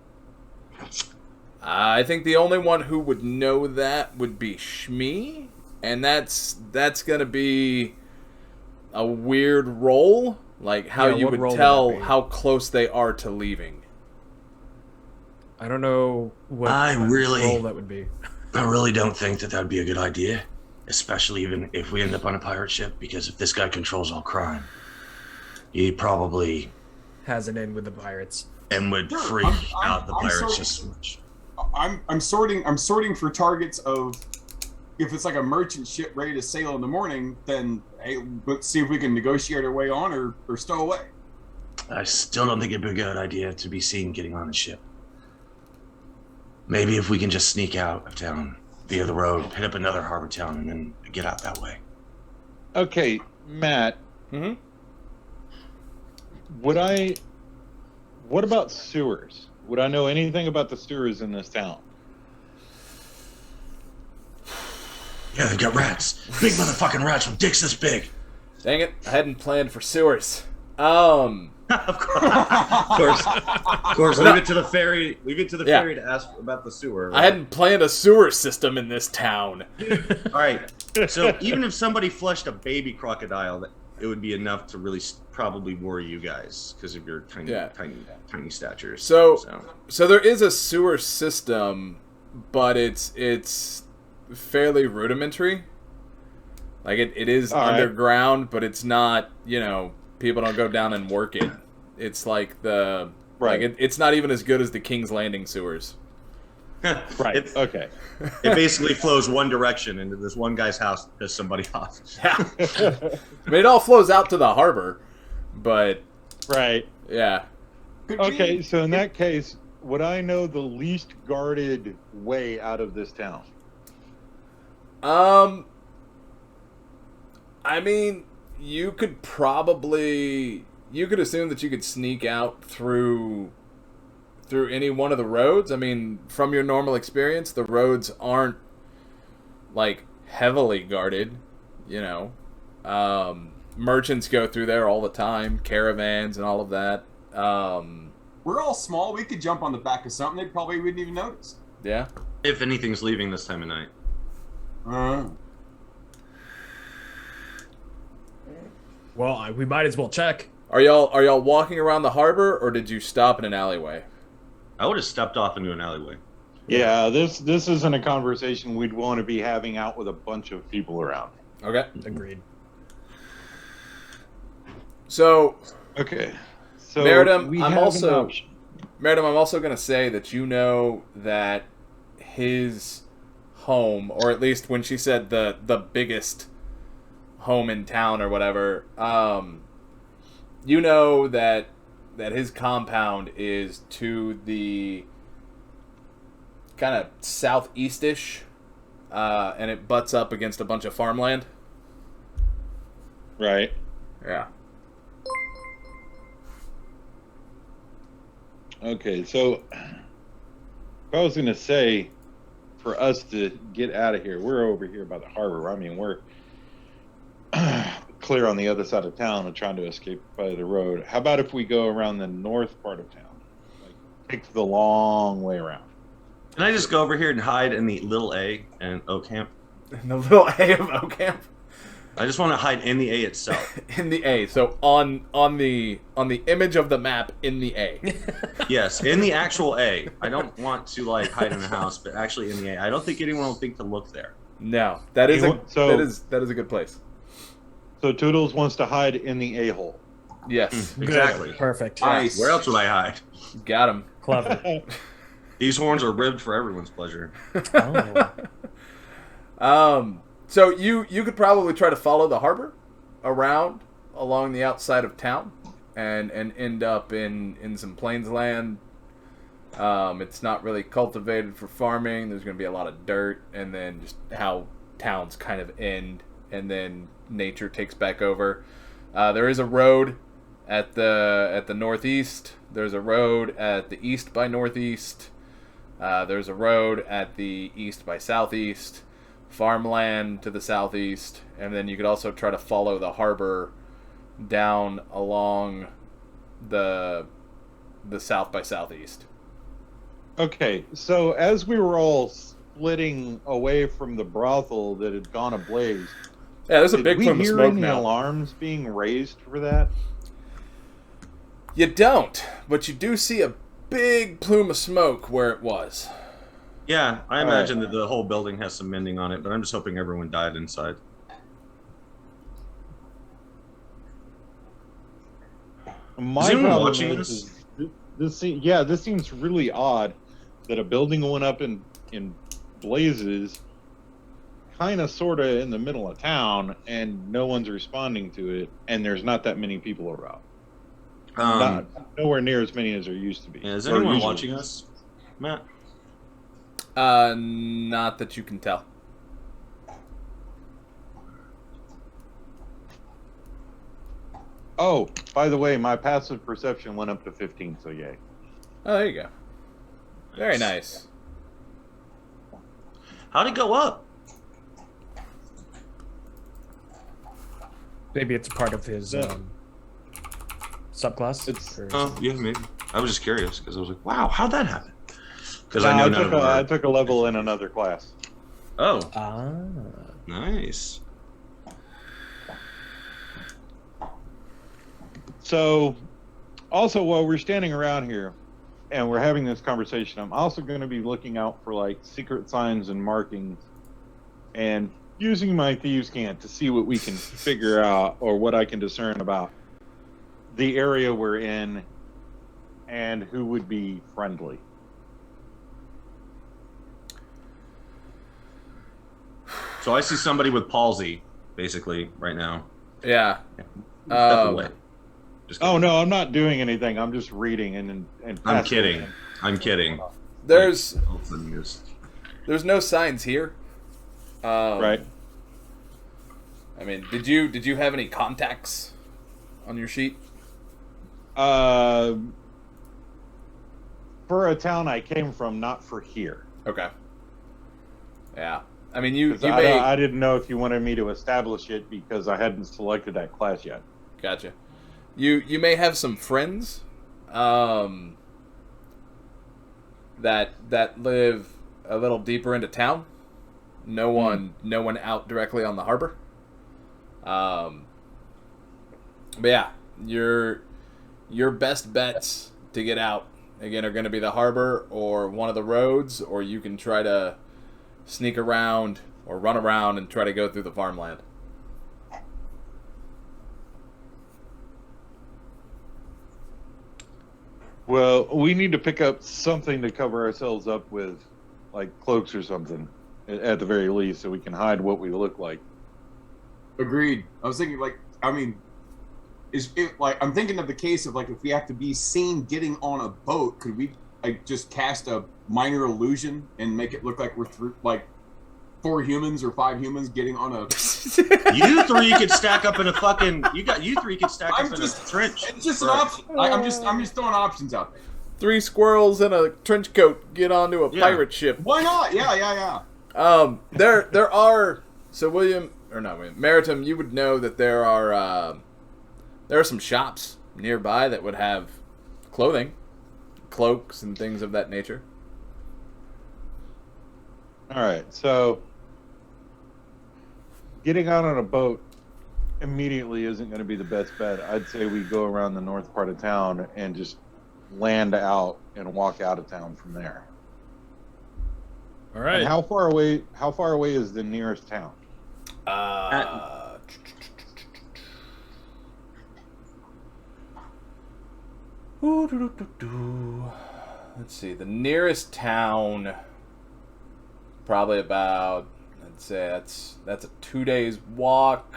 Speaker 2: I think the only one who would know that would be Shmee, and that's gonna be a weird roll, like how
Speaker 6: Yeah,
Speaker 2: you
Speaker 6: what
Speaker 2: would
Speaker 6: roll would
Speaker 2: tell
Speaker 6: that be?
Speaker 2: how close they are to leaving.
Speaker 6: I don't know what
Speaker 1: I really-
Speaker 6: role that would be.
Speaker 1: I really don't think that would be a good idea, especially even if we end up on a pirate ship, because if this guy controls all crime, he probably
Speaker 6: Has an in with the pirates.
Speaker 1: and would
Speaker 4: Sure,
Speaker 1: freak
Speaker 4: I'm
Speaker 1: out the pirates
Speaker 4: sorry.
Speaker 1: just so much.
Speaker 4: I'm sorting for targets of if it's like a merchant ship ready to sail in the morning, then hey, let's see if we can negotiate our way on or stow away.
Speaker 1: I still don't think it'd be a good idea to be seen getting on a ship. Maybe if we can just sneak out of town via the road, hit up another harbor town, and then get out that way.
Speaker 3: Okay, Matt.
Speaker 2: Mm-hmm.
Speaker 3: What about sewers? Would I know anything about the sewers in this town?
Speaker 1: Yeah, they've got rats. Big motherfucking rats with dicks this big.
Speaker 2: Dang it, I hadn't planned for sewers.
Speaker 1: Of course. Leave it to the ferry. Leave it to the
Speaker 2: Yeah.
Speaker 1: ferry to ask about the sewer.
Speaker 2: I hadn't planned a sewer system in this town.
Speaker 1: All right. So even if somebody flushed a baby crocodile, it would be enough to really probably worry you guys because of your tiny statures.
Speaker 2: So there is a sewer system, but it's fairly rudimentary. Like it is
Speaker 3: All right.
Speaker 2: underground, but it's not. People don't go down and work it. It's like it's not even as good as the King's Landing sewers.
Speaker 3: Right.
Speaker 1: It
Speaker 3: Okay.
Speaker 1: basically flows one direction into this one guy's house to piss somebody off.
Speaker 2: Yeah. I mean, it all flows out to the harbor, but
Speaker 3: Right.
Speaker 2: yeah.
Speaker 3: Okay, so in that case, would I know the least guarded way out of this town?
Speaker 2: I mean, you could assume that you could sneak out through any one of the roads. I mean, from your normal experience, the roads aren't like heavily guarded, merchants go through there all the time, caravans and all of that.
Speaker 4: We're all small. We could jump on the back of something. They probably wouldn't even notice.
Speaker 2: Yeah.
Speaker 1: If anything's leaving this time of night.
Speaker 6: Well, we might as well check.
Speaker 2: Are y'all walking around the harbor, or did you stop in an alleyway?
Speaker 1: I would have stepped off into an alleyway.
Speaker 3: Yeah, this isn't a conversation we'd want to be having out with a bunch of people around.
Speaker 2: Okay.
Speaker 6: Agreed.
Speaker 2: So,
Speaker 3: Okay. So
Speaker 2: Meritim,
Speaker 3: we
Speaker 2: I'm
Speaker 3: have an
Speaker 2: also
Speaker 3: option.
Speaker 2: going to say that you know that his home, or at least when she said the biggest home in town or whatever, you know that his compound is to the kind of southeast-ish, and it butts up against a bunch of farmland.
Speaker 3: Right.
Speaker 2: Yeah.
Speaker 3: Okay, so I was going to say, for us to get out of here, we're over here by the harbor. I mean, we're clear on the other side of town and trying to escape by the road. How about if we go around the north part of town? Like, take the long way around.
Speaker 1: Can I just go over here and hide in the little A and O camp?
Speaker 2: In the little A of Ocamp.
Speaker 1: I just want to hide in the A itself.
Speaker 2: In the A, so on the image of the map in the A.
Speaker 1: Yes, in the actual A. I don't want to like hide in a house, but actually in the A. I don't think anyone will think to look there.
Speaker 2: No, that is that is a good place.
Speaker 3: So Toodles wants to hide in the A-hole.
Speaker 2: Yes,
Speaker 1: Exactly.
Speaker 6: Perfect.
Speaker 4: Nice.
Speaker 1: Where else would I hide?
Speaker 2: got him.
Speaker 6: Clever.
Speaker 1: These horns are ribbed for everyone's pleasure.
Speaker 2: So you could probably try to follow the harbor around along the outside of town and end up in some plains land. It's not really cultivated for farming. There's going to be a lot of dirt, and then just how towns kind of end and then nature takes back over. There is a road at the northeast. There's a road at the east by northeast. There's a road at the east by southeast. Farmland to the southeast, and then you could also try to follow the harbor down along the south by southeast.
Speaker 3: Okay, so as we were all splitting away from the brothel that had gone ablaze,
Speaker 2: Yeah, there's a big plume of
Speaker 3: hear
Speaker 2: smoke
Speaker 3: any
Speaker 2: now.
Speaker 3: alarms being raised for that?
Speaker 2: You don't, but you do see a big plume of smoke where it was.
Speaker 1: Yeah, I
Speaker 3: All
Speaker 1: imagine
Speaker 3: right.
Speaker 1: that the whole building has some mending on it, but I'm just hoping everyone died inside.
Speaker 3: My
Speaker 1: Is anyone
Speaker 3: problem
Speaker 1: watching
Speaker 3: is this seems really odd that a building went up in blazes, kind of sort of in the middle of town, and no one's responding to it, and there's not that many people around. Nowhere near as many as there used to be.
Speaker 1: Is
Speaker 3: Or
Speaker 1: anyone
Speaker 3: usually.
Speaker 1: watching us, Matt?
Speaker 2: Not that you can tell.
Speaker 3: Oh, by the way, my passive perception went up to 15, so yay.
Speaker 2: Oh, there you go. Very nice.
Speaker 1: How'd it go up?
Speaker 6: Maybe it's a part of his
Speaker 3: Yeah.
Speaker 6: subclass.
Speaker 3: It's-
Speaker 6: or
Speaker 1: Oh,
Speaker 6: something.
Speaker 1: yeah, maybe. I was just curious because I was like, wow, how'd that happen? Because
Speaker 3: No,
Speaker 1: I know
Speaker 3: I
Speaker 1: none
Speaker 3: took
Speaker 1: of
Speaker 3: I
Speaker 1: our...
Speaker 3: took a level in another class.
Speaker 1: Oh,
Speaker 6: Ah.
Speaker 1: nice.
Speaker 3: So, also while we're standing around here and we're having this conversation, I'm also going to be looking out for like secret signs and markings, and using my thieves' cant to see what we can figure out or what I can discern about the area we're in and who would be friendly.
Speaker 1: So I see somebody with palsy, basically, right now.
Speaker 2: Yeah.
Speaker 1: Step away. Just
Speaker 3: Oh
Speaker 1: kidding.
Speaker 3: no, I'm not doing anything. I'm just reading and
Speaker 1: I'm
Speaker 3: passing
Speaker 1: kidding.
Speaker 3: it.
Speaker 1: I'm kidding.
Speaker 2: There's
Speaker 1: All of a sudden just-
Speaker 2: there's no signs here.
Speaker 3: Right.
Speaker 2: I mean, did you have any contacts on your sheet?
Speaker 3: For a town I came from, not for here.
Speaker 2: Okay. Yeah. I mean, you
Speaker 3: 'Cause
Speaker 2: may
Speaker 3: I didn't know if you wanted me to establish it because I hadn't selected that class yet.
Speaker 2: Gotcha. You may have some friends that live a little deeper into town. No one out directly on the harbor. But yeah, your best bets to get out again are going to be the harbor or one of the roads, or you can try to sneak around or run around and try to go through the farmland.
Speaker 3: Well, we need to pick up something to cover ourselves up with, like cloaks or something, at the very least, so we can hide what we look like.
Speaker 4: Agreed. I was thinking, like, I mean, is it like I'm thinking of the case of like if we have to be seen getting on a boat, could we like just cast a minor illusion and make it look like we're through like 4 humans or 5 humans getting on a?
Speaker 1: You three could stack up in a fucking. You three could stack
Speaker 4: I'm
Speaker 1: up in
Speaker 4: just
Speaker 1: a trench.
Speaker 4: It's just an
Speaker 1: Right.
Speaker 4: option. I'm just throwing options out there.
Speaker 2: 3 squirrels in a trench coat get onto a
Speaker 1: Yeah.
Speaker 2: pirate ship.
Speaker 4: Why not? Yeah.
Speaker 2: There are Meritim, you would know that there are some shops nearby that would have clothing, cloaks and things of that nature.
Speaker 3: All right, so getting out on a boat immediately isn't going to be the best bet. I'd say we go around the north part of town and just land out and walk out of town from there.
Speaker 6: All right.
Speaker 3: And how far away is the nearest town?
Speaker 2: Let's see. The nearest town, probably about. I'd say that's a 2 days walk.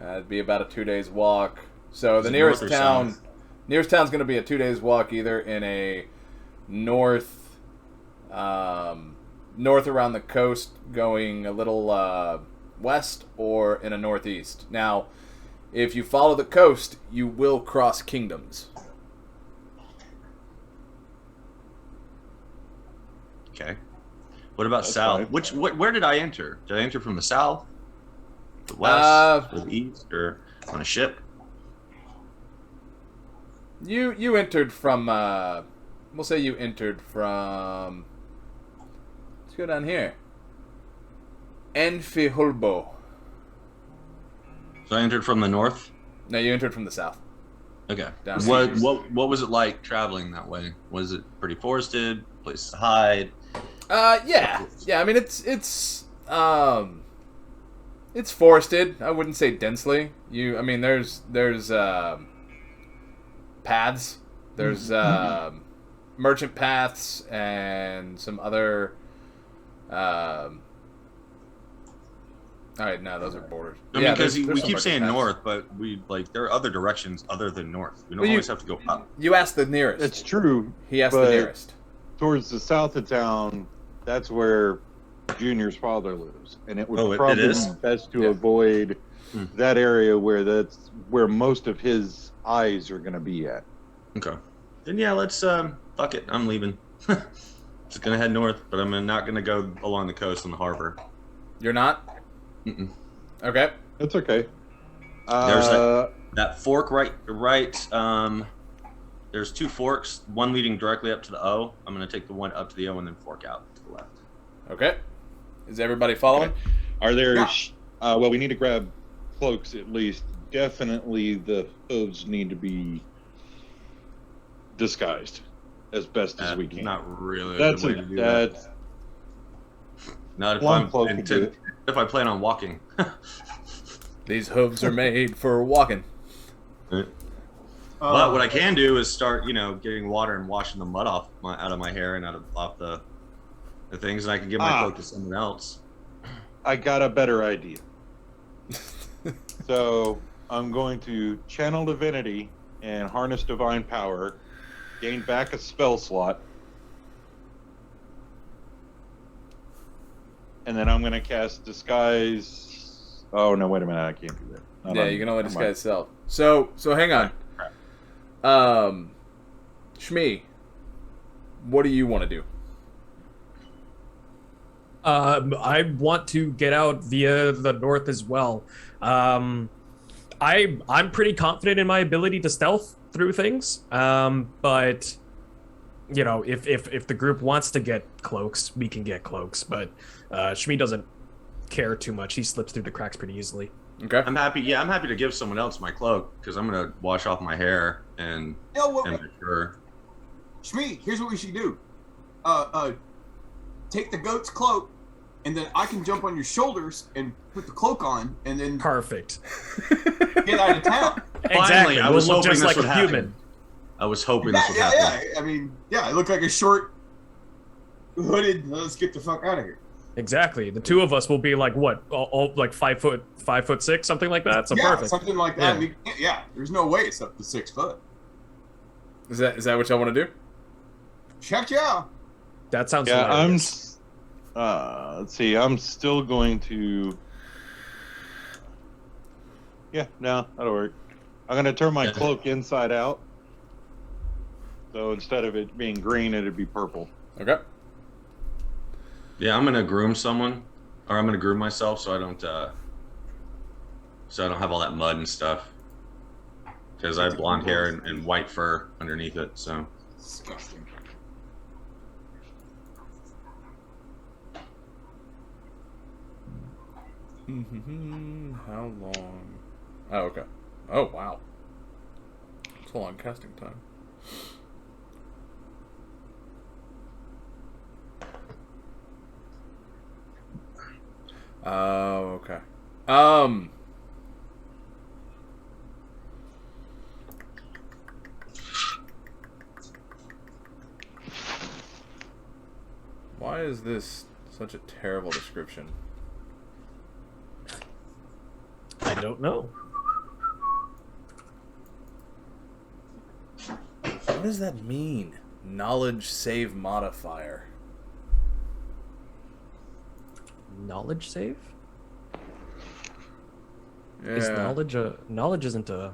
Speaker 2: It'd be about a 2 days walk. So
Speaker 1: Is
Speaker 2: the
Speaker 1: it
Speaker 2: nearest
Speaker 1: north or
Speaker 2: town,
Speaker 1: south?
Speaker 2: nearest town's going to be a 2 days walk, either in a north around the coast, going a little west or in a northeast. Now, if you follow the coast, you will cross kingdoms.
Speaker 1: Okay. What about
Speaker 3: That's
Speaker 1: south?
Speaker 3: fine.
Speaker 1: Where did I enter? Did I enter from the south, the west, or the east, or on a ship?
Speaker 2: You entered from. We'll say you entered from. Let's go down here. Enfihulbo.
Speaker 1: So I entered from the north.
Speaker 2: No, you entered from the south.
Speaker 1: Okay.
Speaker 2: Down
Speaker 1: What was it like traveling that way? Was it pretty forested? Places to hide?
Speaker 2: Yeah. I mean, it's forested. I wouldn't say densely. There's paths. There's merchant paths and some other. All right, no, those are borders.
Speaker 1: I mean, because
Speaker 2: there's
Speaker 1: we
Speaker 2: some
Speaker 1: keep saying
Speaker 2: merchant paths.
Speaker 1: north, but there are other directions other than north. We don't
Speaker 2: Well,
Speaker 1: always have to go up.
Speaker 2: You asked the nearest.
Speaker 3: It's true.
Speaker 2: He asked the
Speaker 3: but
Speaker 2: nearest.
Speaker 3: Towards the south of town, that's where Junior's father lives, and it would
Speaker 1: Oh, it
Speaker 3: probably
Speaker 1: is?
Speaker 3: be best to
Speaker 2: Yeah.
Speaker 3: avoid
Speaker 1: Hmm.
Speaker 3: that area that's where most of his eyes are going to be at.
Speaker 1: Okay. Then yeah, let's fuck it. I'm leaving. Just gonna head north, but I'm not gonna go along the coast on the harbor.
Speaker 2: You're not?
Speaker 1: Mm-mm.
Speaker 2: Okay.
Speaker 3: That's okay.
Speaker 1: There's that fork right. There's two forks, one leading directly up to the O. I'm gonna take the one up to the O and then fork out to the left.
Speaker 2: Okay. Is everybody following?
Speaker 3: Are there?
Speaker 4: Yeah.
Speaker 3: Well, we need to grab cloaks at least. Definitely, the hooves need to be disguised as best as we can.
Speaker 1: Not really.
Speaker 3: That's
Speaker 1: the way to do that.
Speaker 3: that's
Speaker 1: Not if
Speaker 3: one cloak can do it.
Speaker 1: if I plan on walking.
Speaker 2: These hooves are made for walking.
Speaker 1: But what I can do is start, getting water and washing the mud out of my hair and off the things, and I can give my cloak to someone else.
Speaker 3: I got a better idea. So I'm going to channel divinity and harness divine power, gain back a spell slot, and then I'm going to cast disguise. Oh no! Wait a minute! I can't do that. Not
Speaker 2: Yeah,
Speaker 3: on-
Speaker 2: you can only
Speaker 3: on
Speaker 2: disguise self. So hang on. Shmee, what do you want to do?
Speaker 6: I want to get out via the north as well. I'm pretty confident in my ability to stealth through things. But if the group wants to get cloaks, we can get cloaks. But Shmee doesn't care too much. He slips through the cracks pretty easily.
Speaker 2: Okay.
Speaker 1: I'm happy to give someone else my cloak because I'm gonna wash off my hair and make sure.
Speaker 4: Shmee, here's what we should do. Take the goat's cloak, and then I can jump on your shoulders and put the cloak on, and then
Speaker 6: Perfect.
Speaker 4: get out of town.
Speaker 6: Exactly.
Speaker 1: I
Speaker 6: We'll
Speaker 1: was
Speaker 6: look
Speaker 1: hoping
Speaker 6: just
Speaker 1: this
Speaker 6: like
Speaker 1: would
Speaker 6: a
Speaker 1: happen.
Speaker 6: human.
Speaker 1: I was hoping this would
Speaker 4: Yeah.
Speaker 1: happen.
Speaker 4: I look like a short, hooded. Let's get the fuck out of here.
Speaker 6: Exactly. The two of us will be like what? All like 5'6", something like that. So
Speaker 4: yeah,
Speaker 6: perfect.
Speaker 4: something like that.
Speaker 6: Yeah.
Speaker 4: There's no way it's up to 6 foot.
Speaker 2: Is that what y'all want to do?
Speaker 4: Check yeah.
Speaker 6: That sounds
Speaker 3: Yeah,
Speaker 6: hilarious.
Speaker 3: let's see. I'm still going to. Yeah, no, that'll work. I'm going to turn my cloak inside out. So instead of it being green, it'd be purple.
Speaker 2: Okay.
Speaker 1: Yeah, I'm gonna groom someone, or I'm gonna groom myself so I don't have all that mud and stuff. Because I have blonde hair and white fur underneath it. So
Speaker 4: Disgusting.
Speaker 2: How long? Oh, okay. Oh, wow. It's a long casting time. Oh, okay. Why is this such a terrible description?
Speaker 6: I don't know.
Speaker 2: What does that mean? Knowledge save modifier.
Speaker 6: Knowledge save? Is knowledge isn't a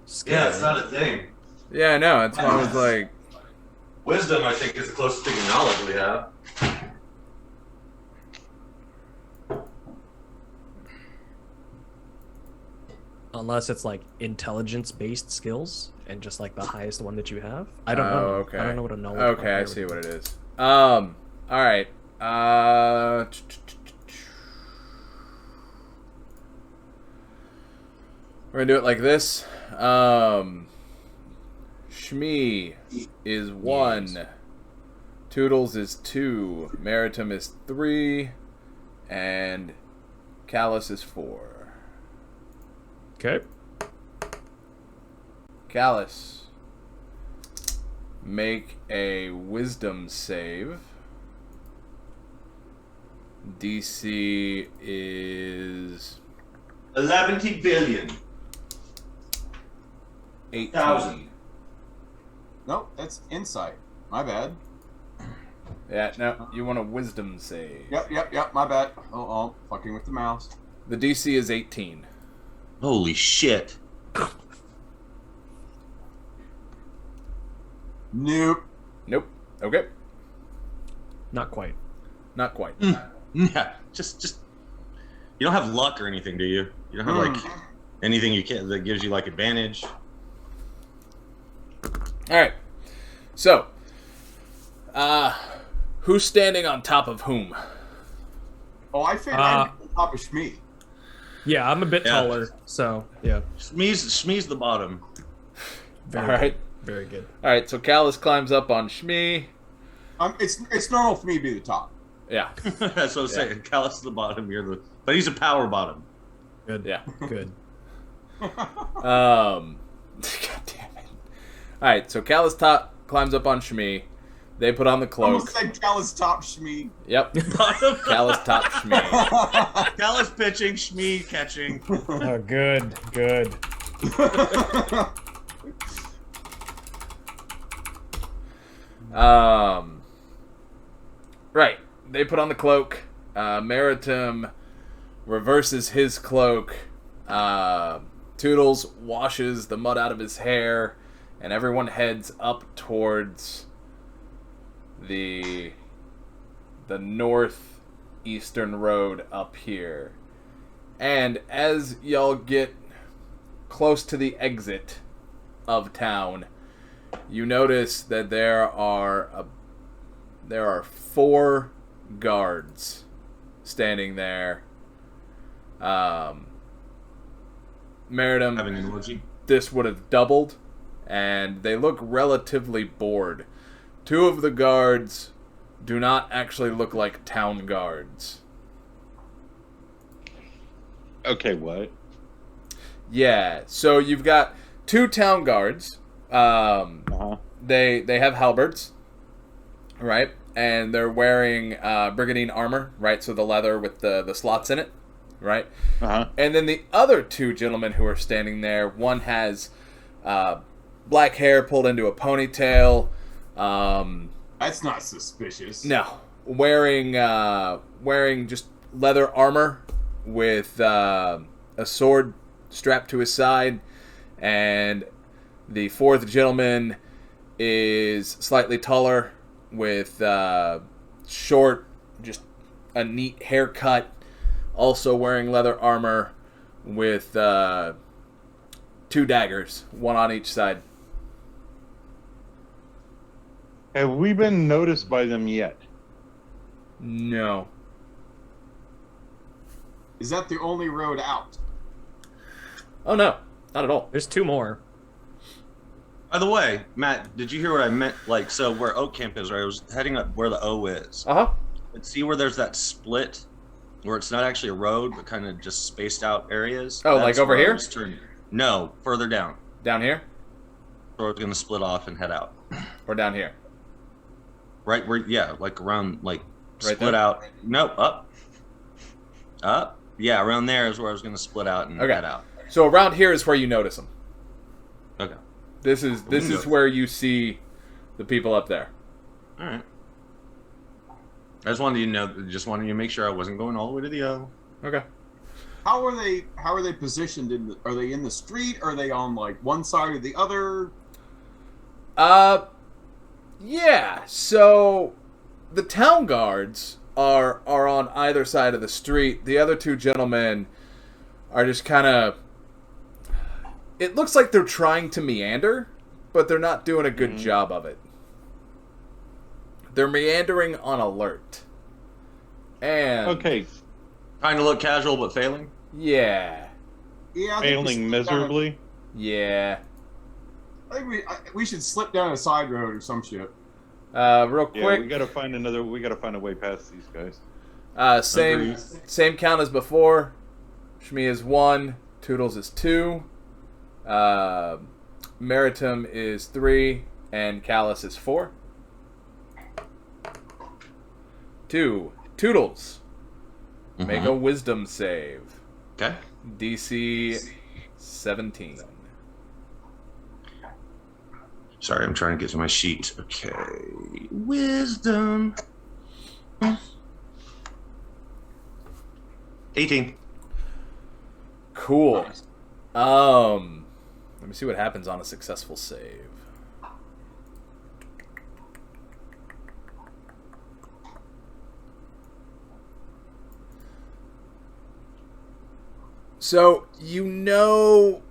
Speaker 6: skill.
Speaker 1: Yeah, it's not a thing.
Speaker 2: Yeah, I know. That's why I was like,
Speaker 1: Wisdom, I think, is the closest thing to knowledge we have.
Speaker 6: Unless it's like intelligence-based skills and just like the highest one that you have. I don't know.
Speaker 2: Okay.
Speaker 6: I don't know what a knowledge.
Speaker 2: Okay, I see what it is. All right. We're gonna do it like this. Shmee is 1.
Speaker 6: Yes.
Speaker 2: Toodles is 2. Meritim is 3. And Callous is 4.
Speaker 6: Okay.
Speaker 2: Callous, make a wisdom save. DC is
Speaker 1: 11 billion.
Speaker 2: 18.
Speaker 4: Nope, that's insight. My bad.
Speaker 2: Yeah, no, you want a wisdom save.
Speaker 4: Yep. My bad. Oh, fucking with the mouse.
Speaker 2: The DC is 18.
Speaker 1: Holy shit.
Speaker 4: Nope.
Speaker 2: Nope. Okay.
Speaker 6: Not quite.
Speaker 2: Not quite.
Speaker 1: Yeah, just you don't have luck or anything, do you? You don't have like anything you can that gives you like advantage.
Speaker 2: All right. So, who's standing on top of whom?
Speaker 4: Oh, I figured I'm on top of Shmee.
Speaker 6: Yeah, I'm a bit taller, so yeah.
Speaker 1: Shmee's the bottom.
Speaker 2: All right.
Speaker 6: Very good.
Speaker 2: All right. So Callous climbs up on Shmee.
Speaker 4: It's normal for me to be the top.
Speaker 2: Yeah.
Speaker 1: That's what I'm saying. Callous is the bottom. But he's a power bottom.
Speaker 6: Good.
Speaker 2: Yeah.
Speaker 6: Good.
Speaker 2: God damn it. Alright, so Callous climbs up on Shmee. They put on the cloak.
Speaker 4: Almost said Callous top Shmee.
Speaker 2: Yep. Callous top Shmee.
Speaker 1: Callous pitching, Shmee catching.
Speaker 6: Oh, good.
Speaker 2: Right. They put on the cloak. Meritim reverses his cloak. Toodles washes the mud out of his hair, and everyone heads up towards the northeastern road up here. And as y'all get close to the exit of town, you notice that there are 4 guards standing there. Meritim,
Speaker 1: Having an orgy.
Speaker 2: this would have doubled, and they look relatively bored. 2 of the guards do not actually look like town guards.
Speaker 3: Okay, what?
Speaker 2: Yeah, so you've got 2 town guards. They have halberds, right? And they're wearing brigandine armor, right? So the leather with the slots in it, right? And then the other 2 gentlemen who are standing there, one has black hair pulled into a ponytail.
Speaker 4: That's not suspicious.
Speaker 2: No, wearing just leather armor with a sword strapped to his side, and the 4th gentleman is slightly taller with short, just a neat haircut, also wearing leather armor with 2 daggers, one on each side.
Speaker 3: Have we been noticed by them yet?
Speaker 2: No.
Speaker 4: Is that the only road out?
Speaker 2: Oh, no. Not at all.
Speaker 6: There's 2 more.
Speaker 1: By the way, Matt, did you hear what I meant? Like, so where Oak Camp is, right? I was heading up where the O is.
Speaker 2: Uh-huh.
Speaker 1: And see where there's that split, where it's not actually a road, but kind of just spaced out areas?
Speaker 2: Oh, like over
Speaker 1: where I
Speaker 2: here?
Speaker 1: was turning. No, further down.
Speaker 2: Down here?
Speaker 1: So it's going to split off and head out.
Speaker 2: Or down here?
Speaker 1: Right where, yeah, like around, like,
Speaker 2: Right
Speaker 1: split
Speaker 2: there?
Speaker 1: out. Nope, up. Up. Yeah, around there is where I was going to split out and
Speaker 2: Okay.
Speaker 1: head out.
Speaker 2: So around here is where you notice them.
Speaker 1: Okay.
Speaker 2: This is where you see the people up there.
Speaker 1: All right. I just wanted you to know, just wanted you to make sure I wasn't going all the way to the O.
Speaker 2: Okay.
Speaker 4: How are they? How are they positioned? Are they in the street? Are they on like one side or the other?
Speaker 2: Yeah. So the town guards are on either side of the street. The other two gentlemen are just kind of. It looks like they're trying to meander, but they're not doing a good job of it. They're meandering on alert. And
Speaker 3: Okay,
Speaker 1: Trying to look casual but failing.
Speaker 2: yeah.
Speaker 4: Yeah, I think we
Speaker 3: failing
Speaker 4: slip down
Speaker 3: miserably.
Speaker 2: Yeah.
Speaker 4: I think we should slip down a side road or some shit.
Speaker 2: Real
Speaker 3: Yeah,
Speaker 2: quick.
Speaker 3: we gotta find another. We gotta find a way past these guys.
Speaker 2: Same count as before. Shmee is 1. Toodles is 2. Meritim is 3. And Callous is 4. 2. Toodles. Make a wisdom save.
Speaker 1: Okay.
Speaker 2: DC 17.
Speaker 1: Sorry, I'm trying to get to my sheet. Okay. Wisdom. 18.
Speaker 2: Cool. Let me see what happens on a successful save. So, you know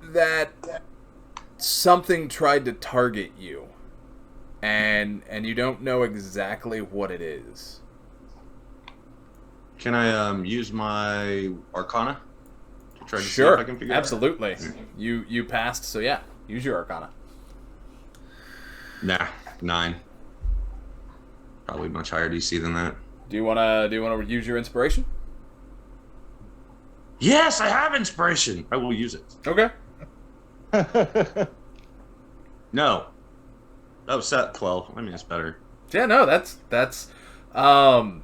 Speaker 2: that something tried to target you, and you don't know exactly what it is.
Speaker 1: Can I use my Arcana to try to see
Speaker 2: Sure,
Speaker 1: if I can figure it out?
Speaker 2: absolutely. You passed, so yeah, use your Arcana.
Speaker 1: Nah, 9. Probably much higher DC than that.
Speaker 2: Do you wanna use your inspiration?
Speaker 1: Yes, I have inspiration. I will use it.
Speaker 2: Okay.
Speaker 1: No. Oh, set 12. I mean, it's better.
Speaker 2: Yeah, no, that's by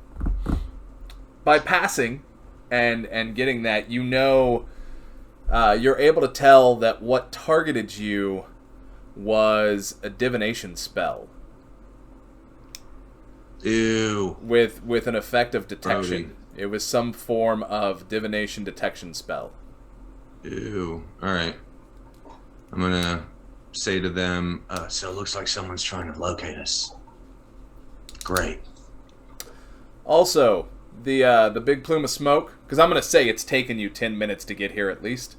Speaker 2: passing and getting that, you know, you're able to tell that what targeted you was a divination spell
Speaker 1: Ew.
Speaker 2: with an effect of detection.
Speaker 1: Rowdy.
Speaker 2: It was some form of divination detection spell.
Speaker 1: Ew. All right. I'm gonna say to them, so it looks like someone's trying to locate us. Great.
Speaker 2: Also, the big plume of smoke, because I'm gonna say it's taken you 10 minutes to get here at least.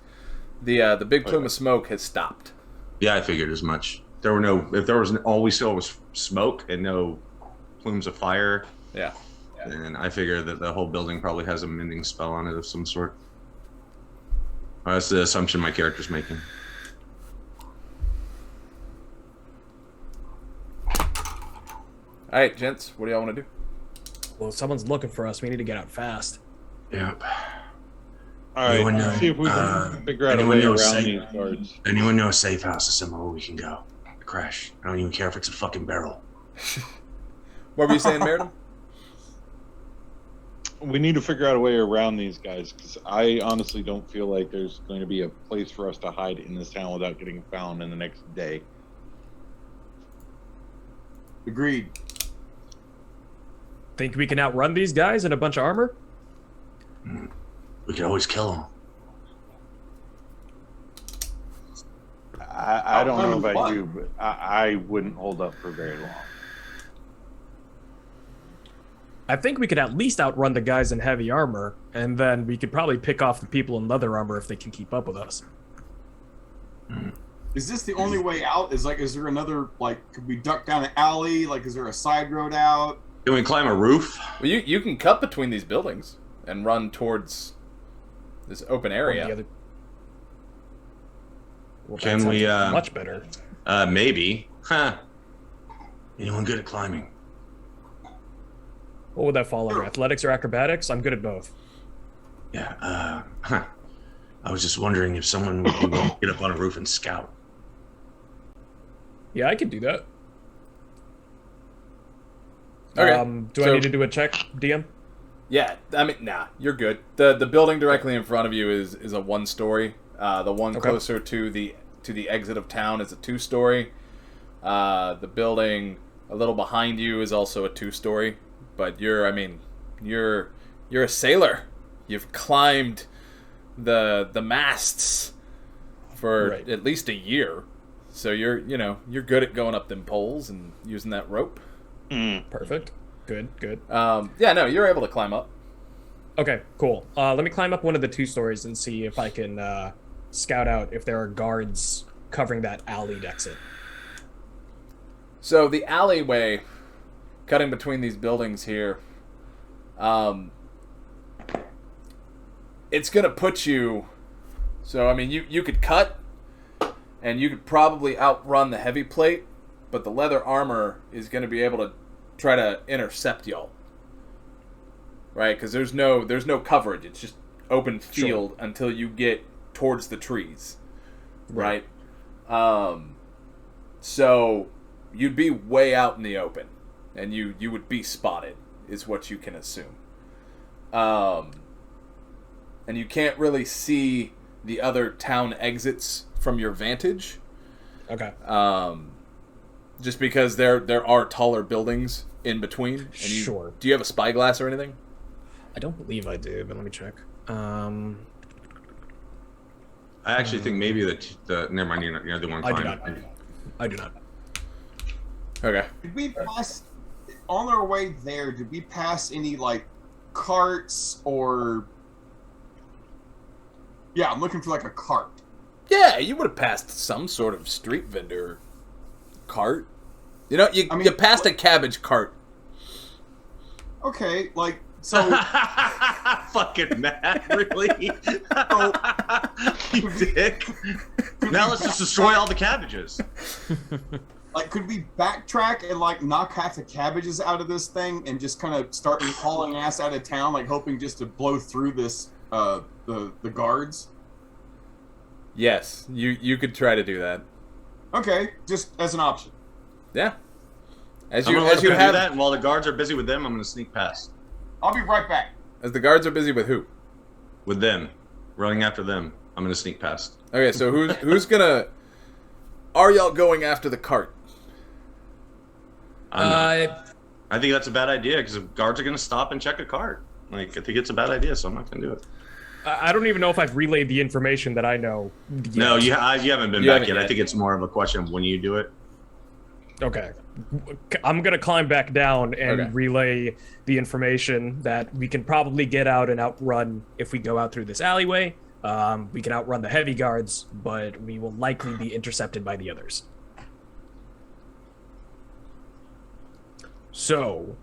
Speaker 2: The big plume of smoke has stopped.
Speaker 1: Yeah, I figured as much. All we saw was smoke and no plumes of fire,
Speaker 2: Yeah.
Speaker 1: and I figure that the whole building probably has a mending spell on it of some sort. That's the assumption my character's making.
Speaker 2: All right, gents, what do y'all want to do?
Speaker 6: Well, if someone's looking for us, we need to get out fast.
Speaker 1: Yep.
Speaker 3: All right,
Speaker 1: Anyone
Speaker 3: let's
Speaker 1: know-
Speaker 3: see if we can figure out a
Speaker 1: anyone
Speaker 3: way
Speaker 1: know
Speaker 3: around
Speaker 1: safe-
Speaker 3: these guards.
Speaker 1: Anyone know a safe house or somewhere where we can go? Crash. I don't even care if it's a fucking barrel.
Speaker 2: What were you saying, Meritim?
Speaker 3: We need to figure out a way around these guys because I honestly don't feel like there's going to be a place for us to hide in this town without getting found in the next day.
Speaker 4: Agreed.
Speaker 6: Think we can outrun these guys in a bunch of armor?
Speaker 1: We could always kill them.
Speaker 3: I don't know
Speaker 4: Outrun
Speaker 3: about
Speaker 4: what?
Speaker 3: you, but I wouldn't hold up for very long.
Speaker 6: I think we could at least outrun the guys in heavy armor, and then we could probably pick off the people in leather armor if they can keep up with us.
Speaker 4: Is this the only way out? Is there another, like, could we duck down an alley? Like, is there a side road out?
Speaker 1: Can we climb a roof?
Speaker 2: Well, you can cut between these buildings and run towards this open
Speaker 6: Or
Speaker 2: area.
Speaker 6: the other... Well,
Speaker 1: Can
Speaker 6: that
Speaker 1: we,
Speaker 6: sounds much better.
Speaker 1: Maybe. Huh. Anyone good at climbing?
Speaker 6: What would that fall under? Athletics or acrobatics? I'm good at both.
Speaker 1: Yeah, I was just wondering if someone would be willing to get up on a roof and scout.
Speaker 6: Yeah, I could do that.
Speaker 2: Okay,
Speaker 6: Do I
Speaker 2: so-
Speaker 6: need to do a check, DM?
Speaker 2: Yeah, I mean, nah, you're good. The building directly in front of you is a 1-story. The one
Speaker 6: Okay.
Speaker 2: closer to the exit of town is a 2-story. The building a little behind you is also a 2-story. But you're a sailor. You've climbed the masts for at least a year, so you're good at going up them poles and using that rope.
Speaker 6: Perfect. Good.
Speaker 2: You're able to climb up.
Speaker 6: Okay, cool. Let me climb up one of the 2 stories and see if I can scout out if there are guards covering that alleyed exit.
Speaker 2: So the alleyway cutting between these buildings here, it's going to put you... So, I mean, you could cut, and you could probably outrun the heavy plate, but the leather armor is going to be able to try to intercept y'all. Right? Because there's no coverage. It's just open field until you get towards the trees. Right? So, you'd be way out in the open, and you would be spotted, is what you can assume. And you can't really see the other town exits from your vantage.
Speaker 6: Okay.
Speaker 2: Just because there are taller buildings in between. And
Speaker 6: Sure.
Speaker 2: Do you have a spyglass or anything?
Speaker 6: I don't believe I do, but let me check.
Speaker 1: I actually think maybe the never mind. You're the one.
Speaker 6: I do not.
Speaker 2: Okay.
Speaker 4: Did we pass on our way there? Did we pass any like carts or? Yeah, I'm looking for like a cart.
Speaker 2: Yeah, you would have passed some sort of street vendor cart. You passed a cabbage cart.
Speaker 4: Okay, like so.
Speaker 1: Fucking mad, really? You dick. Now let's just destroy all the cabbages.
Speaker 4: Like, could we backtrack and like knock half the cabbages out of this thing and just kind of start hauling ass out of town, like hoping just to blow through this the guards?
Speaker 2: Yes, you could try to do that.
Speaker 4: Okay, just as an option.
Speaker 2: Yeah.
Speaker 1: I'm gonna let you do that, and while the guards are busy with them, I'm gonna sneak past.
Speaker 4: I'll be right back.
Speaker 2: As the guards are busy with who?
Speaker 1: With them, running after them. I'm gonna sneak past.
Speaker 2: Okay, so who's gonna? Are y'all going after the cart?
Speaker 1: I think that's a bad idea because guards are gonna stop and check a cart. Like, I think it's a bad idea, so I'm not gonna do it.
Speaker 6: I don't even know if I've relayed the information that I know yet.
Speaker 1: No, you haven't been back yet. I think it's more of a question of when you do it.
Speaker 6: Okay. I'm going to climb back down and relay the information that we can probably get out and outrun if we go out through this alleyway. We can outrun the heavy guards, but we will likely be intercepted by the others. So,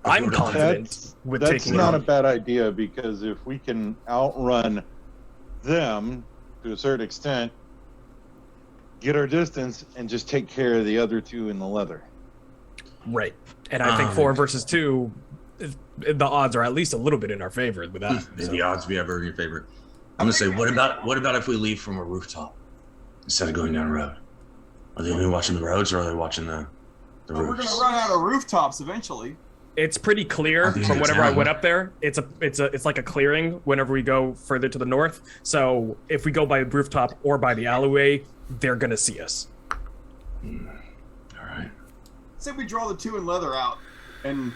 Speaker 6: I'm confident with
Speaker 3: that's
Speaker 6: taking
Speaker 3: not
Speaker 6: on.
Speaker 3: a bad idea, because if we can outrun them to a certain extent, get our distance, and just take care of the other 2 in the leather.
Speaker 6: Right. And I think 4 versus 2, the odds are at least a little bit in our favor with that.
Speaker 1: May the odds be ever in your favor. I'm gonna say, what about if we leave from a rooftop instead of going down a road? Are they only watching the roads, or are they watching the roofs?
Speaker 4: We're gonna run out of rooftops eventually.
Speaker 6: It's pretty clear from whenever I went up there. It's like a clearing whenever we go further to the north. So if we go by the rooftop or by the alleyway, they're gonna see us.
Speaker 1: All right.
Speaker 4: Say we draw the 2 in leather out, and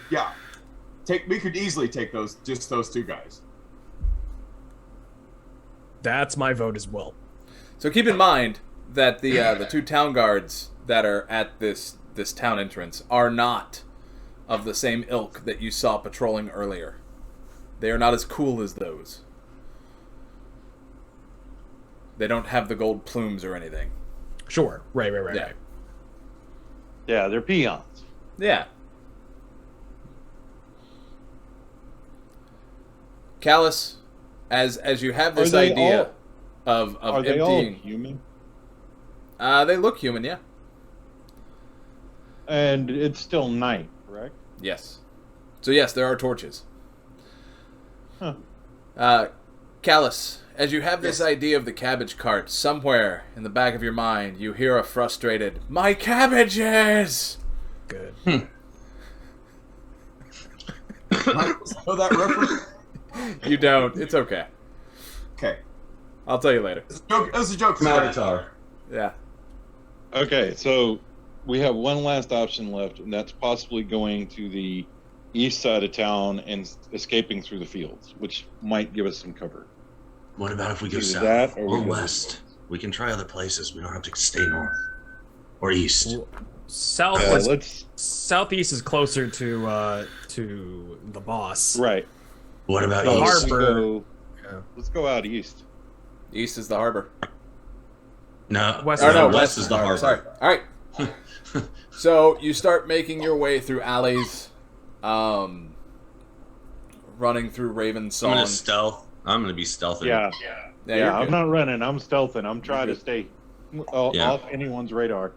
Speaker 4: we could easily take those 2 guys.
Speaker 6: That's my vote as well.
Speaker 2: So keep in mind that the 2 town guards that are at this town entrance are not of the same ilk that you saw patrolling earlier. They are not as cool as those. They don't have the gold plumes or anything.
Speaker 6: Sure. Right.
Speaker 2: Yeah.
Speaker 3: Yeah, they're peons.
Speaker 2: Yeah. Callous, as you have this idea of
Speaker 3: are they
Speaker 2: emptying...
Speaker 3: all human?
Speaker 2: They look human, yeah.
Speaker 3: And it's still night, correct?
Speaker 2: Yes. So yes, there are torches.
Speaker 3: Huh.
Speaker 2: Callous, as you have this idea of the cabbage cart, somewhere in the back of your mind, you hear a frustrated, "My cabbages!"
Speaker 6: Good.
Speaker 4: Know that reference?
Speaker 2: You don't. It's okay.
Speaker 4: Okay.
Speaker 2: I'll tell you later.
Speaker 4: That was a joke.
Speaker 1: Avatar.
Speaker 2: Yeah.
Speaker 3: Okay, so we have one last option left, and that's possibly going to the east side of town and escaping through the fields, which might give us some cover.
Speaker 1: What about if we go
Speaker 3: Either
Speaker 1: south
Speaker 3: that or we
Speaker 1: or
Speaker 3: go
Speaker 1: west? We can try other places. We don't have to stay north or east.
Speaker 6: Southeast is closer to the boss.
Speaker 3: Right.
Speaker 1: What about
Speaker 6: The
Speaker 1: east?
Speaker 6: harbor.
Speaker 3: Let's go out east.
Speaker 2: East is the harbor.
Speaker 1: No,
Speaker 6: West.
Speaker 1: west is the harbor.
Speaker 2: Sorry. All right. So you start making your way through alleys, running through Raven's Song.
Speaker 1: I'm gonna stealth. I'm gonna be stealthing.
Speaker 3: Yeah.
Speaker 2: Yeah,
Speaker 3: Yeah,
Speaker 2: you're
Speaker 3: I'm
Speaker 2: good.
Speaker 3: not running. I'm stealthing. I'm trying to
Speaker 2: good.
Speaker 3: stay
Speaker 1: Yeah.
Speaker 3: off anyone's radar.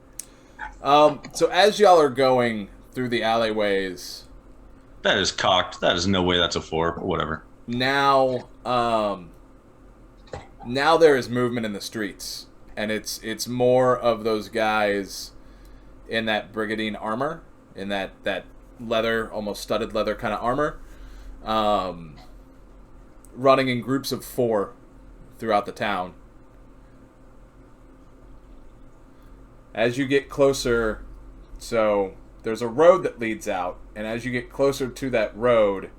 Speaker 2: So as y'all are going through the alleyways,
Speaker 1: That is cocked. That is no way that's a 4, but whatever.
Speaker 2: now there is movement in the streets, and it's more of those guys in that brigandine armor, in that leather, almost studded leather kind of armor, running in groups of 4 throughout the town. As you get closer, so there's a road that leads out, and as you get closer to that road,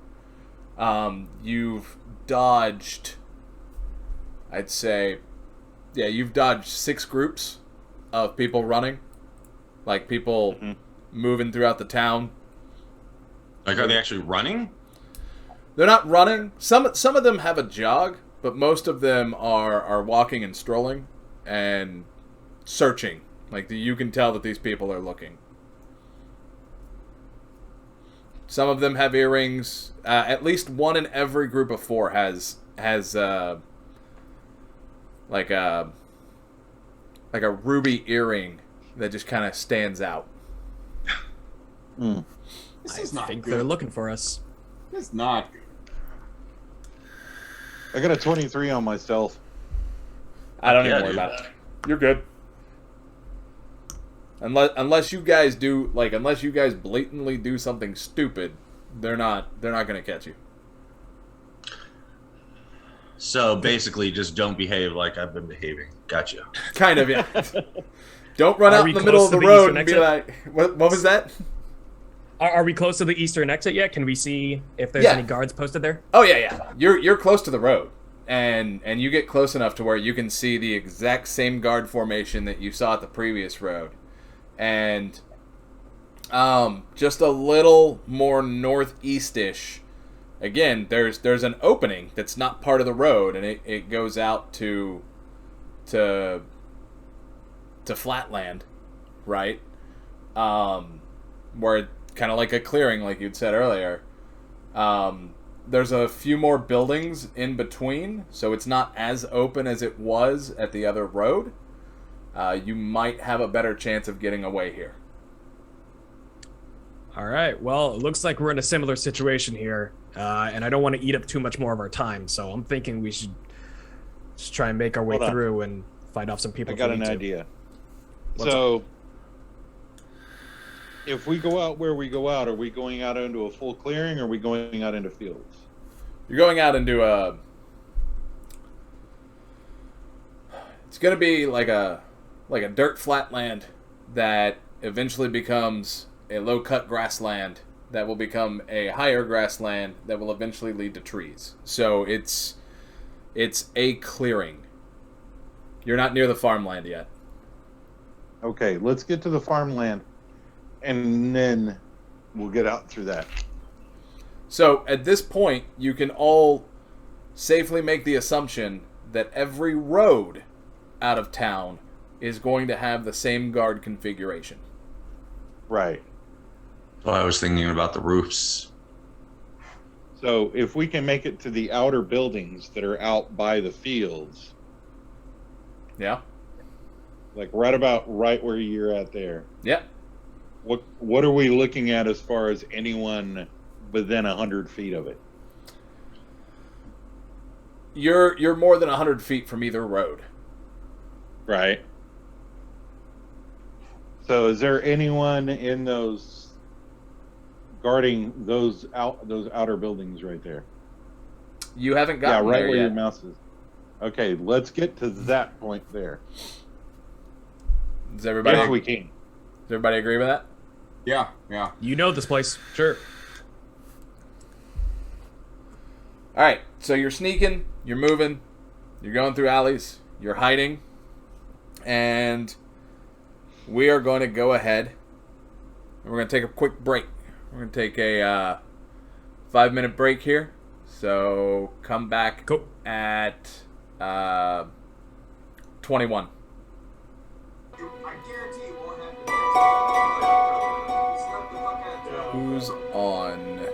Speaker 2: you've dodged, I'd say, you've dodged 6 groups of people running, like people moving throughout the town.
Speaker 1: Like, are they actually running?
Speaker 2: They're not running. Some of them have a jog, but most of them are walking and strolling and searching. Like, you can tell that these people are looking. Some of them have earrings. At least one in every group of 4 has like a ruby earring that just kind of stands out.
Speaker 4: This is not
Speaker 6: I think
Speaker 4: good.
Speaker 6: they're looking for us.
Speaker 4: It's not good.
Speaker 3: I got a 23 on my stealth.
Speaker 2: I don't
Speaker 1: Yeah,
Speaker 2: even worry
Speaker 1: dude.
Speaker 2: about it. You're good. Unless you guys blatantly do something stupid, they're not gonna catch you.
Speaker 1: So basically, just don't behave like I've been behaving. Gotcha.
Speaker 2: Kind of, yeah. Don't run
Speaker 6: Are
Speaker 2: out
Speaker 6: we
Speaker 2: in the middle
Speaker 6: close
Speaker 2: of the
Speaker 6: to the
Speaker 2: road
Speaker 6: eastern
Speaker 2: and be
Speaker 6: exit?
Speaker 2: like, what was that?
Speaker 6: Are we close to the eastern exit yet? Can we see if there's
Speaker 2: Yeah.
Speaker 6: any guards posted there?
Speaker 2: Oh yeah. You're close to the road, and you get close enough to where you can see the exact same guard formation that you saw at the previous road, and just a little more northeast-ish. Again, there's an opening that's not part of the road, and it goes out to flatland, right? Where kind of like a clearing, like you'd said earlier. There's a few more buildings in between, so it's not as open as it was at the other road. You might have a better chance of getting away here.
Speaker 6: All right. Well, it looks like we're in a similar situation here, and I don't want to eat up too much more of our time. So I'm thinking we should just try and make our way
Speaker 3: Hold on.
Speaker 6: through and fight off some people.
Speaker 3: I got
Speaker 6: if we
Speaker 3: an
Speaker 6: need to.
Speaker 3: idea.
Speaker 6: What's
Speaker 3: So, if we go out where we go out, are we going out into a full clearing, or are we going out into fields?
Speaker 2: You're going out into a. It's going to be like a dirt flatland that eventually becomes a low-cut grassland that will become a higher grassland that will eventually lead to trees. So it's a clearing. You're not near the farmland yet.
Speaker 3: Okay, let's get to the farmland, and then we'll get out through that.
Speaker 2: So at this point, you can all safely make the assumption that every road out of town is going to have the same guard configuration.
Speaker 3: Right.
Speaker 1: Well, I was thinking about the roofs.
Speaker 3: So if we can make it to the outer buildings that are out by the fields,
Speaker 2: Yeah?
Speaker 3: like right where you're at there,
Speaker 2: Yeah.
Speaker 3: what are we looking at as far as anyone within 100 feet of it?
Speaker 2: You're more than 100 feet from either road.
Speaker 3: Right. So is there anyone in those guarding those outer buildings right there?
Speaker 2: You haven't
Speaker 3: Yeah,
Speaker 2: gotten
Speaker 3: right
Speaker 2: there
Speaker 3: where your
Speaker 2: yet.
Speaker 3: mouse is. Okay, let's get to that point there.
Speaker 2: Does everybody,
Speaker 3: If we can.
Speaker 2: does everybody agree with that?
Speaker 4: Yeah, yeah.
Speaker 6: You know this place, sure.
Speaker 2: All right, so you're sneaking, you're moving, you're going through alleys, you're hiding, and we are going to go ahead. We're going to take a quick break. We're going to take a 5-minute break here. So come back at 21.
Speaker 4: I guarantee you won't have to.
Speaker 2: Who's on?